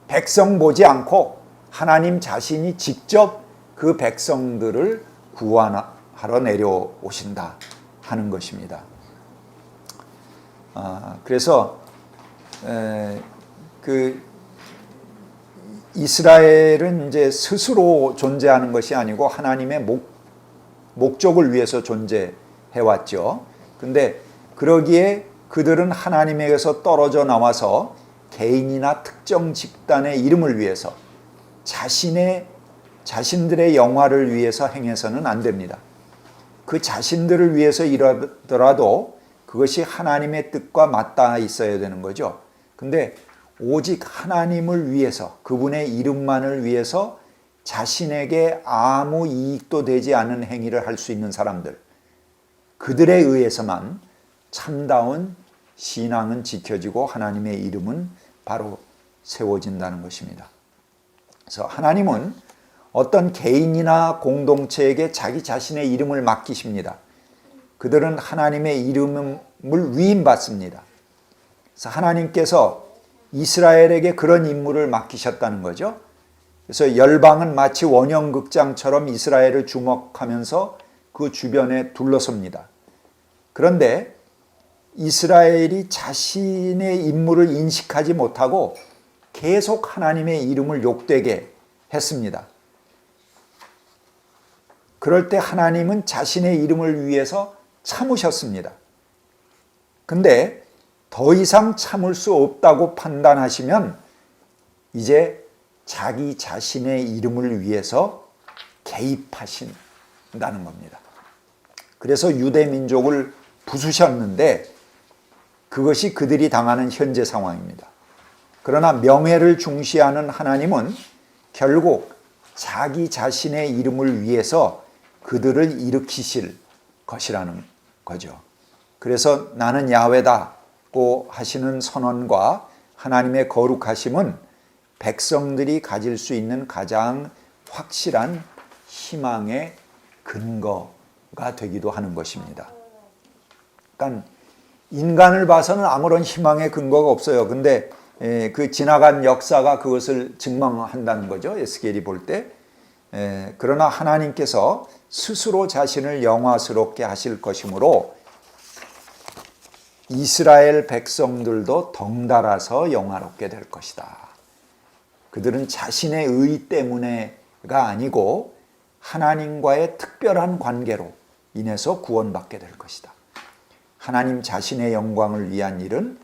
[SPEAKER 1] 백성 보지 않고 하나님 자신이 직접 그 백성들을 구원하러 내려오신다 하는 것입니다. 그래서 그 이스라엘은 이제 스스로 존재하는 것이 아니고 하나님의 목적을 위해서 존재해 왔죠. 근데 그러기에 그들은 하나님에게서 떨어져 나와서 개인이나 특정 집단의 이름을 위해서 자신들의 영화를 위해서 행해서는 안 됩니다. 그 자신들을 위해서 이러더라도 그것이 하나님의 뜻과 맞닿아 있어야 되는 거죠. 근데 오직 하나님을 위해서, 그분의 이름만을 위해서 자신에게 아무 이익도 되지 않은 행위를 할 수 있는 사람들, 그들에 의해서만 참다운 신앙은 지켜지고 하나님의 이름은 바로 세워진다는 것입니다. 그래서 하나님은 어떤 개인이나 공동체에게 자기 자신의 이름을 맡기십니다. 그들은 하나님의 이름을 위임받습니다. 그래서 하나님께서 이스라엘에게 그런 임무를 맡기셨다는 거죠. 그래서 열방은 마치 원형극장처럼 이스라엘을 주목하면서 그 주변에 둘러섭니다. 그런데 이스라엘이 자신의 임무를 인식하지 못하고 계속 하나님의 이름을 욕되게 했습니다. 그럴 때 하나님은 자신의 이름을 위해서 참으셨습니다. 근데 더 이상 참을 수 없다고 판단하시면 이제 자기 자신의 이름을 위해서 개입하신다는 겁니다. 그래서 유대 민족을 부수셨는데 그것이 그들이 당하는 현재 상황입니다. 그러나 명예를 중시하는 하나님은 결국 자기 자신의 이름을 위해서 그들을 일으키실 것이라는 거죠. 그래서 나는 야훼다고 하시는 선언과 하나님의 거룩하심은 백성들이 가질 수 있는 가장 확실한 희망의 근거가 되기도 하는 것입니다. 그러니까 인간을 봐서는 아무런 희망의 근거가 없어요. 근데 그 지나간 역사가 그것을 증명한다는 거죠. 에스겔이 볼 때. 그러나 하나님께서 스스로 자신을 영화스럽게 하실 것이므로 이스라엘 백성들도 덩달아서 영화롭게 될 것이다. 그들은 자신의 의 때문에가 아니고 하나님과의 특별한 관계로 인해서 구원받게 될 것이다. 하나님 자신의 영광을 위한 일은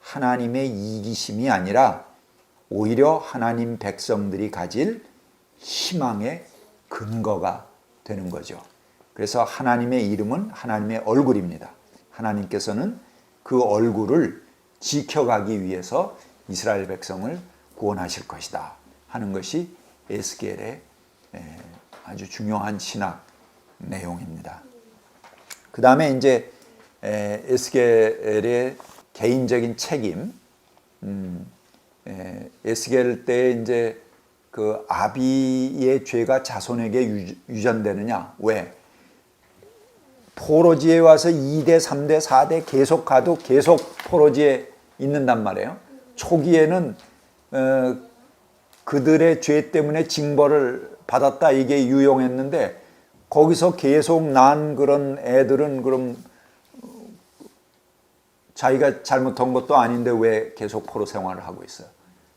[SPEAKER 1] 하나님의 이기심이 아니라 오히려 하나님 백성들이 가질 희망의 근거가 되는 거죠. 그래서 하나님의 이름은 하나님의 얼굴입니다. 하나님께서는 그 얼굴을 지켜가기 위해서 이스라엘 백성을 구원하실 것이다 하는 것이 에스겔의 아주 중요한 신학 내용입니다. 그 다음에 이제 에스겔의 개인적인 책임, 에스겔 때 이제 그 아비의 죄가 자손에게 유전되느냐? 왜? 포로지에 와서 2대, 3대, 4대 계속 가도 계속 포로지에 있는단 말이에요. 초기에는 그들의 죄 때문에 징벌을 받았다 이게 유용했는데 거기서 계속 난 그런 애들은 그럼 자기가 잘못한 것도 아닌데 왜 계속 포로 생활을 하고 있어요.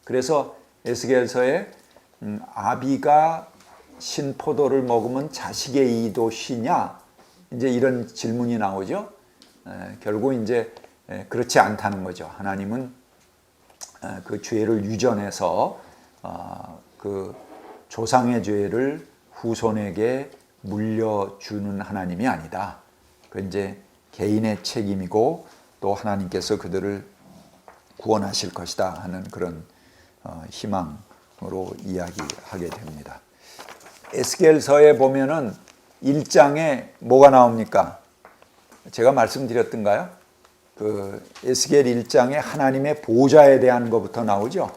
[SPEAKER 1] 그래서 에스겔서에 아비가 신포도를 먹으면 자식의 이도 쉬냐? 이제 이런 질문이 나오죠. 결국 이제 그렇지 않다는 거죠. 하나님은 그 죄를 유전해서 그 조상의 죄를 후손에게 물려주는 하나님이 아니다. 그 이제 개인의 책임이고 또 하나님께서 그들을 구원하실 것이다 하는 그런 희망으로 이야기하게 됩니다. 에스겔서에 보면은 1장에 뭐가 나옵니까? 제가 말씀드렸던가요? 그 에스겔 1장에 하나님의 보좌에 대한 것부터 나오죠.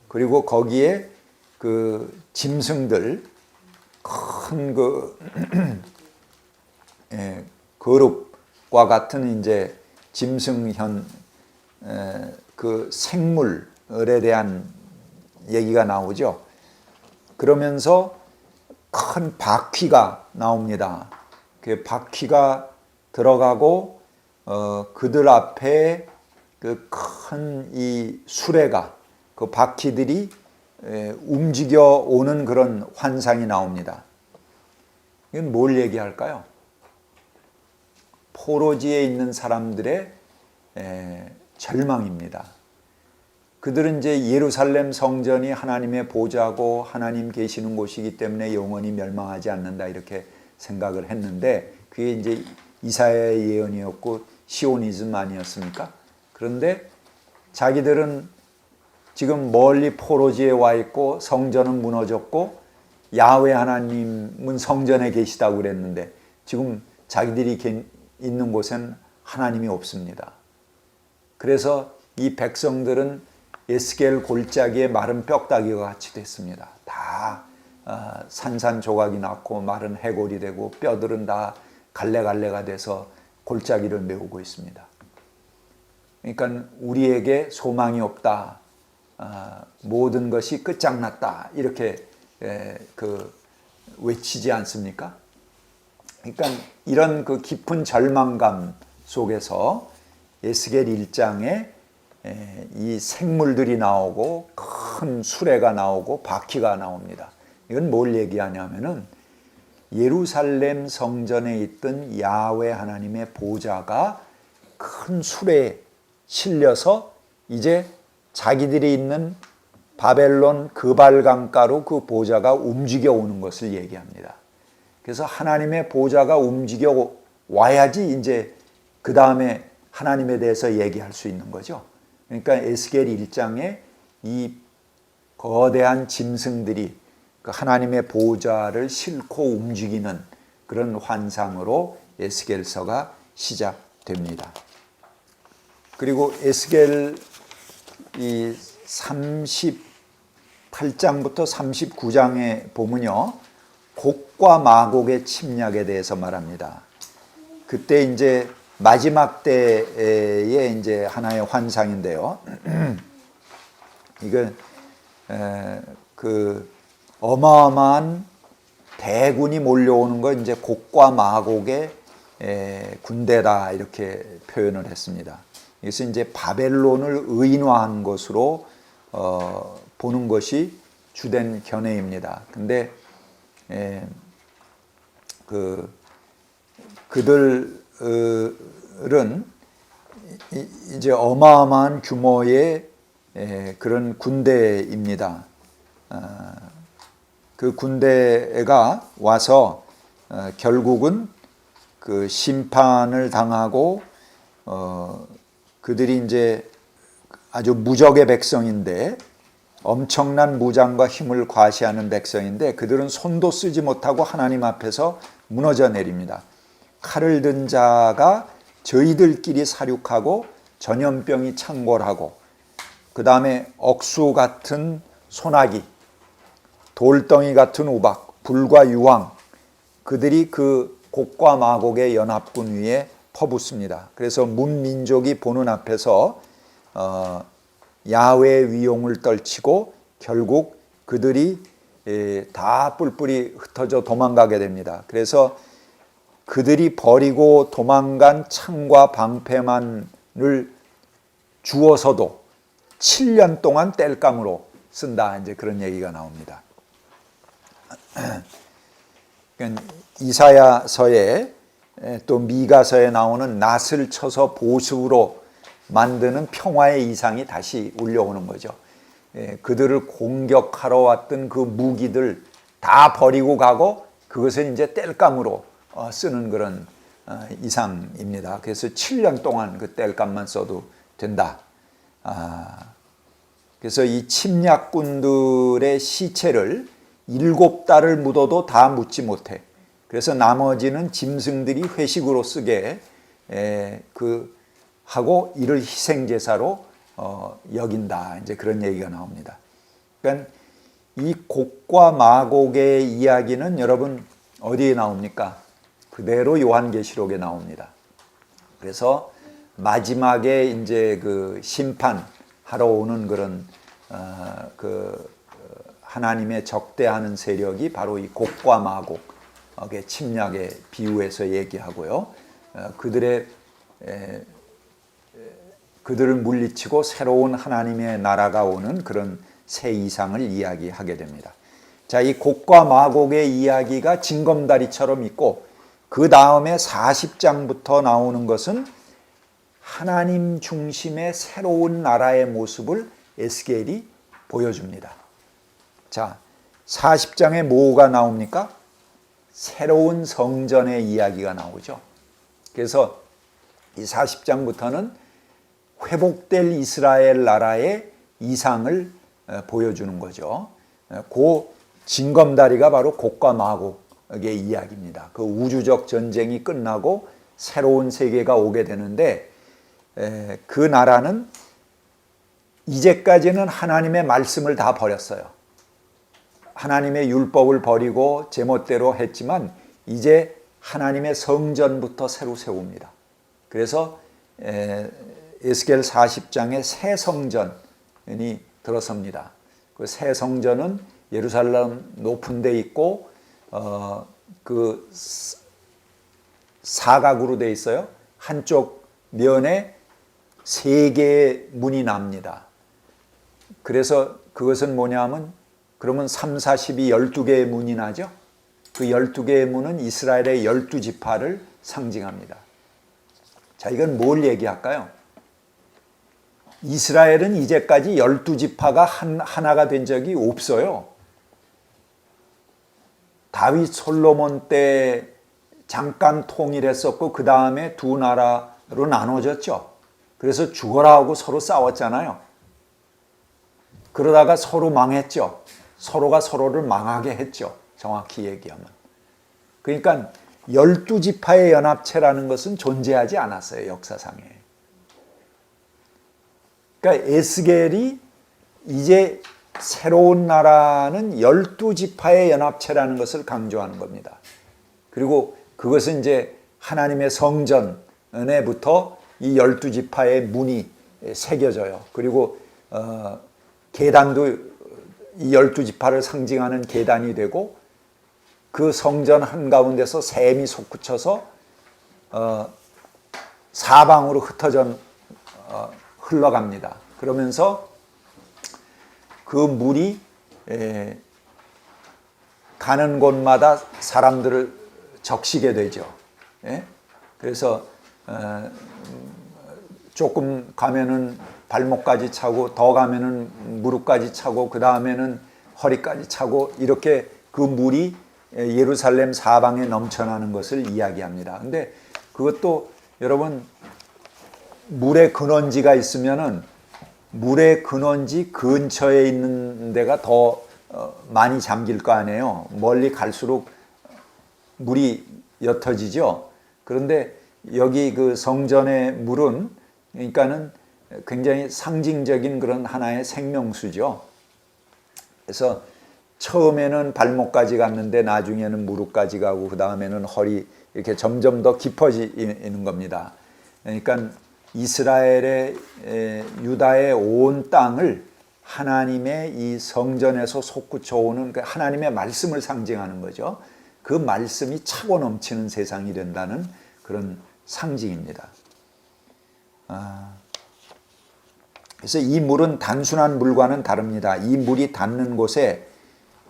[SPEAKER 1] 그리고 거기에 그 짐승들 큰 그 거룩과 같은 이제 짐승현 그 생물에 대한 얘기가 나오죠. 그러면서 큰 바퀴가 나옵니다. 그 바퀴가 들어가고 그들 앞에 그 큰 이 수레가 그 바퀴들이 움직여 오는 그런 환상이 나옵니다. 이건 뭘 얘기할까요? 포로지에 있는 사람들의 절망입니다. 그들은 이제 예루살렘 성전이 하나님의 보좌고 하나님 계시는 곳이기 때문에 영원히 멸망하지 않는다 이렇게 생각을 했는데 그게 이제 이사야의 예언이었고 시오니즘 아니었습니까? 그런데 자기들은 지금 멀리 포로지에 와 있고 성전은 무너졌고 야훼 하나님은 성전에 계시다고 그랬는데 지금 자기들이 있는 곳엔 하나님이 없습니다. 그래서 이 백성들은 에스겔 골짜기에 마른 뼈다귀와 같이 됐습니다. 다 산산조각이 났고 마른 해골이 되고 뼈들은 다 갈래갈래가 돼서 골짜기를 메우고 있습니다. 그러니까 우리에게 소망이 없다, 모든 것이 끝장났다, 이렇게 외치지 않습니까? 그러니까 이런 그 깊은 절망감 속에서 에스겔 1장에 이 생물들이 나오고 큰 수레가 나오고 바퀴가 나옵니다. 이건 뭘 얘기하냐면은 예루살렘 성전에 있던 야훼 하나님의 보좌가 큰 수레에 실려서 이제 자기들이 있는 바벨론 그발강가로 그 보좌가 움직여 오는 것을 얘기합니다. 그래서 하나님의 보좌가 움직여 와야지 이제 그 다음에 하나님에 대해서 얘기할 수 있는 거죠. 그러니까 에스겔 1장에 이 거대한 짐승들이 그 하나님의 보좌를 싣고 움직이는 그런 환상으로 에스겔서가 시작됩니다. 그리고 에스겔 이 38장부터 39장에 보면요, 곡과 마곡의 침략에 대해서 말합니다. 그때 이제 마지막 때의 이제 하나의 환상인데요. 이건 그 어마어마한 대군이 몰려오는 거 이제 곡과 마곡의 군대다 이렇게 표현을 했습니다. 그래서 이제 바벨론을 의인화한 것으로 보는 것이 주된 견해입니다. 근데 그들은 이제 어마어마한 규모의 그런 군대입니다. 그 군대가 와서 결국은 그 심판을 당하고 그들이 이제 아주 무적의 백성인데 엄청난 무장과 힘을 과시하는 백성인데 그들은 손도 쓰지 못하고 하나님 앞에서 무너져 내립니다. 칼을 든 자가 저희들끼리 사륙하고 전염병이 창궐하고 그 다음에 억수 같은 소나기, 돌덩이 같은 우박, 불과 유황, 그들이 그 곡과 마곡의 연합군 위에 퍼붓습니다. 그래서 문민족이 보는 앞에서 야훼의 위용을 떨치고 결국 그들이 다 뿔뿔이 흩어져 도망가게 됩니다. 그래서 그들이 버리고 도망간 창과 방패만을 주어서도 7년 동안 땔감으로 쓴다, 이제 그런 얘기가 나옵니다. 이사야서에 또 미가서에 나오는 낫을 쳐서 보습으로 만드는 평화의 이상이 다시 울려오는 거죠. 그들을 공격하러 왔던 그 무기들 다 버리고 가고 그것을 이제 땔감으로 쓰는 그런 이상입니다. 그래서 7년 동안 그 땔감만 써도 된다. 그래서 이 침략군들의 시체를 7달을 묻어도 다 묻지 못해. 그래서 나머지는 짐승들이 회식으로 쓰게 하고 이를 희생제사로 여긴다. 이제 그런 얘기가 나옵니다. 그러니까 이 곡과 마곡의 이야기는 여러분 어디에 나옵니까? 그대로 요한계시록에 나옵니다. 그래서 마지막에 이제 그 심판하러 오는 그런 하나님의 적대하는 세력이 바로 이 곡과 마곡의 침략에 비유해서 얘기하고요. 그들을 물리치고 새로운 하나님의 나라가 오는 그런 새 이상을 이야기하게 됩니다. 자, 이 곡과 마곡의 이야기가 징검다리처럼 있고 그 다음에 40장부터 나오는 것은 하나님 중심의 새로운 나라의 모습을 에스겔이 보여줍니다. 자, 40장에 뭐가 나옵니까? 새로운 성전의 이야기가 나오죠. 그래서 이 40장부터는 회복될 이스라엘 나라의 이상을 보여주는 거죠. 그 징검다리가 바로 곡과 마곡의 이야기입니다. 그 우주적 전쟁이 끝나고 새로운 세계가 오게 되는데 그 나라는 이제까지는 하나님의 말씀을 다 버렸어요. 하나님의 율법을 버리고 제멋대로 했지만 이제 하나님의 성전부터 새로 세웁니다. 그래서 에스겔 40장에 새 성전이 들어섭니다. 그 새 성전은 예루살렘 높은 데 있고 그 사각으로 돼 있어요. 한쪽 면에 3개의 문이 납니다. 그래서 그것은 뭐냐면 그러면 3, 40이 12개의 문이 나죠. 그 12개의 문은 이스라엘의 12지파를 상징합니다. 자, 이건 뭘 얘기할까요? 이스라엘은 이제까지 12지파가 하나가 된 적이 없어요. 다윗 솔로몬 때 잠깐 통일했었고 그 다음에 두 나라로 나눠졌죠. 그래서 죽어라 하고 서로 싸웠잖아요. 그러다가 서로 망했죠. 서로가 서로를 망하게 했죠. 정확히 얘기하면. 그러니까 12지파의 연합체라는 것은 존재하지 않았어요. 역사상에. 그러니까 에스겔이 이제 새로운 나라는 12지파의 연합체라는 것을 강조하는 겁니다. 그리고 그것은 이제 하나님의 성전에부터 이 12지파의 문이 새겨져요. 그리고 계단도 이 12지파를 상징하는 계단이 되고 그 성전 한가운데서 샘이 솟구쳐서 사방으로 흩어져 흘러갑니다. 그러면서 그 물이 가는 곳마다 사람들을 적시게 되죠. 그래서 조금 가면은 발목까지 차고 더 가면은 무릎까지 차고 그 다음에는 허리까지 차고 이렇게 그 물이 예루살렘 사방에 넘쳐나는 것을 이야기합니다. 근데 그것도 여러분 물의 근원지가 있으면은 물의 근원지 근처에 있는 데가 더 많이 잠길 거 아니에요. 멀리 갈수록 물이 옅어지죠. 그런데 여기 그 성전의 물은 그러니까는 굉장히 상징적인 그런 하나의 생명수죠. 그래서 처음에는 발목까지 갔는데 나중에는 무릎까지 가고 그 다음에는 허리 이렇게 점점 더 깊어지는 겁니다. 그러니까 이스라엘의 유다의 온 땅을 하나님의 이 성전에서 솟구쳐 오는 그 하나님의 말씀을 상징하는 거죠. 그 말씀이 차고 넘치는 세상이 된다는 그런 상징입니다. 그래서 이 물은 단순한 물과는 다릅니다. 이 물이 닿는 곳에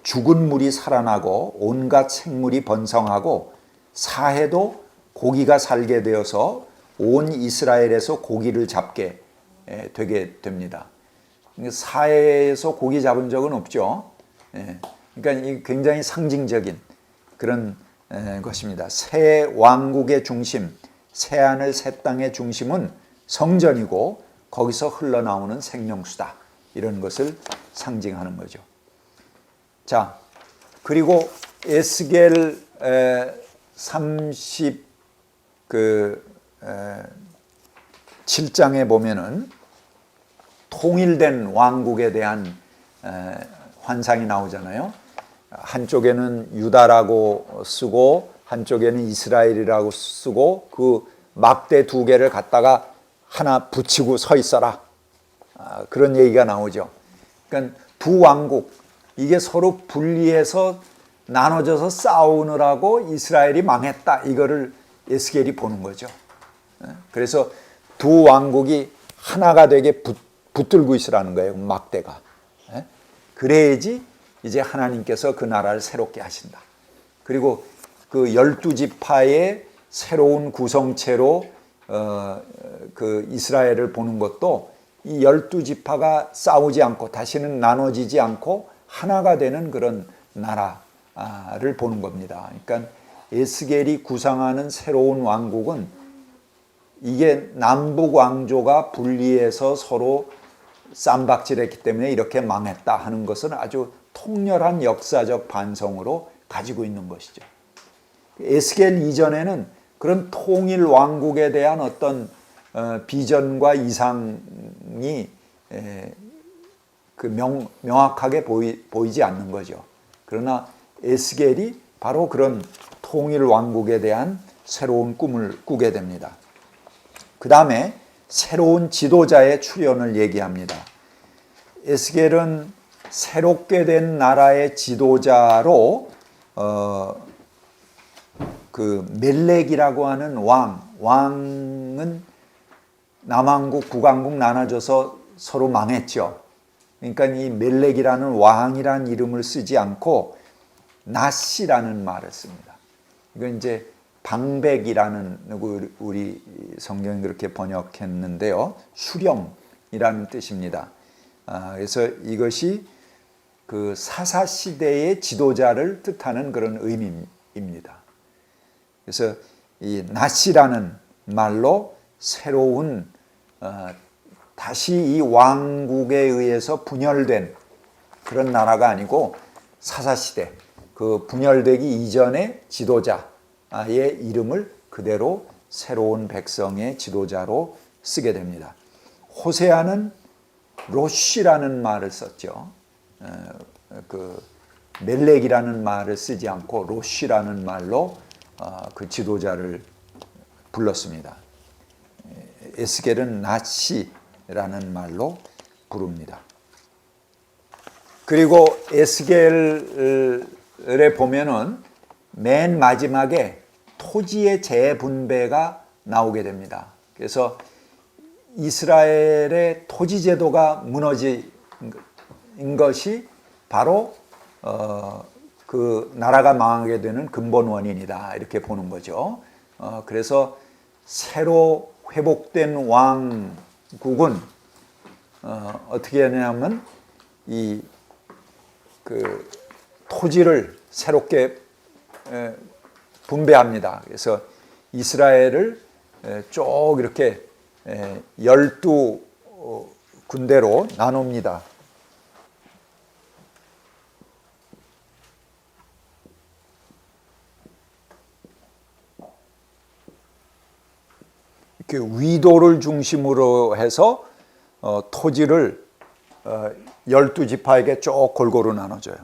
[SPEAKER 1] 죽은 물이 살아나고 온갖 생물이 번성하고 사해도 고기가 살게 되어서 온 이스라엘에서 고기를 잡게 되게 됩니다. 사해에서 고기 잡은 적은 없죠. 그러니까 굉장히 상징적인 그런 것입니다. 새 왕국의 중심, 새하늘 새 땅의 중심은 성전이고 거기서 흘러나오는 생명수다. 이런 것을 상징하는 거죠. 자, 그리고 에스겔 37장에 보면은 통일된 왕국에 대한 환상이 나오잖아요. 한쪽에는 유다라고 쓰고 한쪽에는 이스라엘이라고 쓰고 그 막대 2개를 갖다가 하나 붙이고 서 있어라. 그런 얘기가 나오죠. 그러니까 두 왕국, 이게 서로 분리해서 나눠져서 싸우느라고 이스라엘이 망했다. 이거를 에스겔이 보는 거죠. 그래서 두 왕국이 하나가 되게 붙들고 있으라는 거예요. 막대가. 그래야지 이제 하나님께서 그 나라를 새롭게 하신다. 그리고 그 12지파의 새로운 구성체로 그 이스라엘을 보는 것도 이 12지파가 싸우지 않고 다시는 나눠지지 않고 하나가 되는 그런 나라를 보는 겁니다. 그러니까 에스겔이 구상하는 새로운 왕국은 이게 남북 왕조가 분리해서 서로 쌈박질했기 때문에 이렇게 망했다 하는 것은 아주 통렬한 역사적 반성으로 가지고 있는 것이죠. 에스겔 이전에는 그런 통일 왕국에 대한 어떤 비전과 이상이 명확하게 보이지 않는 거죠. 그러나 에스겔이 바로 그런 통일 왕국에 대한 새로운 꿈을 꾸게 됩니다. 그 다음에 새로운 지도자의 출현을 얘기합니다. 에스겔은 새롭게 된 나라의 지도자로 그 멜렉이라고 하는 왕은 남왕국, 북왕국 나눠져서 서로 망했죠. 그러니까 이 멜렉이라는 왕이라는 이름을 쓰지 않고 나시라는 말을 씁니다. 이건 이제 방백이라는, 우리 성경이 그렇게 번역했는데요. 수령이라는 뜻입니다. 그래서 이것이 그 사사시대의 지도자를 뜻하는 그런 의미입니다. 그래서 이 나시라는 말로 새로운 다시 이 왕국에 의해서 분열된 그런 나라가 아니고 사사시대, 그 분열되기 이전의 지도자의 이름을 그대로 새로운 백성의 지도자로 쓰게 됩니다. 호세아는 로시라는 말을 썼죠. 그 멜렉이라는 말을 쓰지 않고 로시라는 말로 그 지도자를 불렀습니다. 에스겔은 나시라는 말로 부릅니다. 그리고 에스겔에 보면은 맨 마지막에 토지의 재분배가 나오게 됩니다. 그래서 이스라엘의 토지 제도가 무너진 것이 바로 그 나라가 망하게 되는 근본 원인이다, 이렇게 보는 거죠. 그래서 새로 회복된 왕국은 어떻게 하냐면 이 그 토지를 새롭게 분배합니다. 그래서 이스라엘을 쭉 이렇게 12군데로 나눕니다. 이렇게 위도를 중심으로 해서 토지를 12지파에게 쭉 골고루 나눠줘요.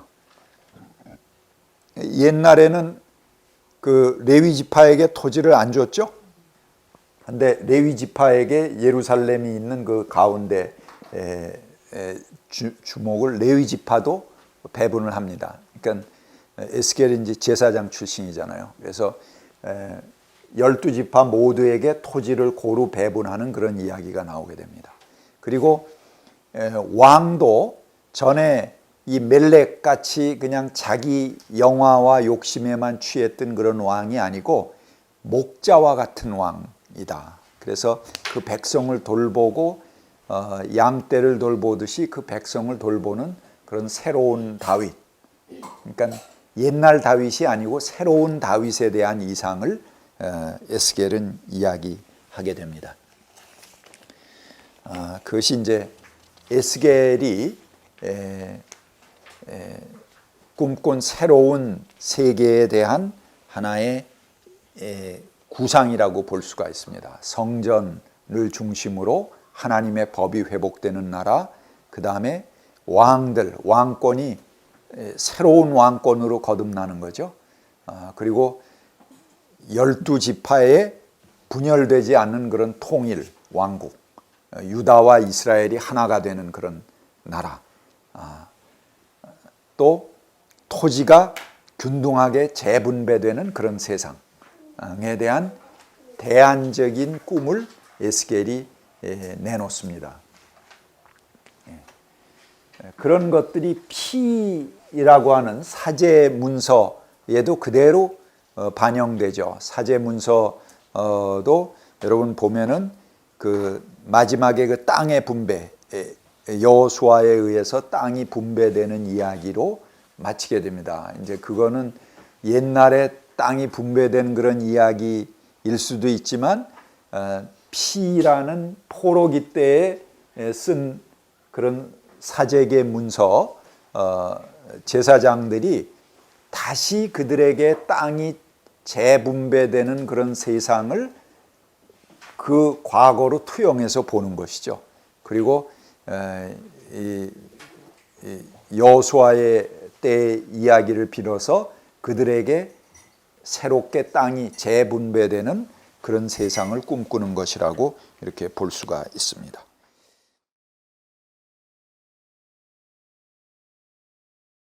[SPEAKER 1] 옛날에는 그 레위 지파에게 토지를 안 줬죠. 근데 레위 지파에게 예루살렘이 있는 그 가운데 주목을 레위 지파도 배분을 합니다. 그러니까 에스겔이 이제 제사장 출신이잖아요. 그래서 12지파 모두에게 토지를 고루 배분하는 그런 이야기가 나오게 됩니다. 그리고 왕도 전에 이 멜렉 같이 그냥 자기 영화와 욕심에만 취했던 그런 왕이 아니고 목자와 같은 왕이다. 그래서 그 백성을 돌보고 양떼를 돌보듯이 그 백성을 돌보는 그런 새로운 다윗. 그러니까 옛날 다윗이 아니고 새로운 다윗에 대한 이상을 에스겔은 이야기하게 됩니다. 그것이 이제 에스겔이 꿈꾼 새로운 세계에 대한 하나의 구상이라고 볼 수가 있습니다. 성전을 중심으로 하나님의 법이 회복되는 나라, 그 다음에 왕권이 새로운 왕권으로 거듭나는 거죠. 그리고 12지파에 분열되지 않는 그런 통일, 왕국, 유다와 이스라엘이 하나가 되는 그런 나라, 또 토지가 균등하게 재분배되는 그런 세상에 대한 대안적인 꿈을 에스겔이 내놓습니다. 그런 것들이 피라고 하는 사제 문서에도 그대로 반영되죠. 사제 문서도 여러분 보면은 그 마지막에 그 땅의 분배, 여호수아에 의해서 땅이 분배되는 이야기로 마치게 됩니다. 이제 그거는 옛날에 땅이 분배된 그런 이야기일 수도 있지만 피라는 포로기 때에 쓴 그런 사제계 문서, 제사장들이 다시 그들에게 땅이 재분배되는 그런 세상을 그 과거로 투영해서 보는 것이죠. 그리고 이 여호수아의 때 이야기를 빌어서 그들에게 새롭게 땅이 재분배되는 그런 세상을 꿈꾸는 것이라고 이렇게 볼 수가 있습니다.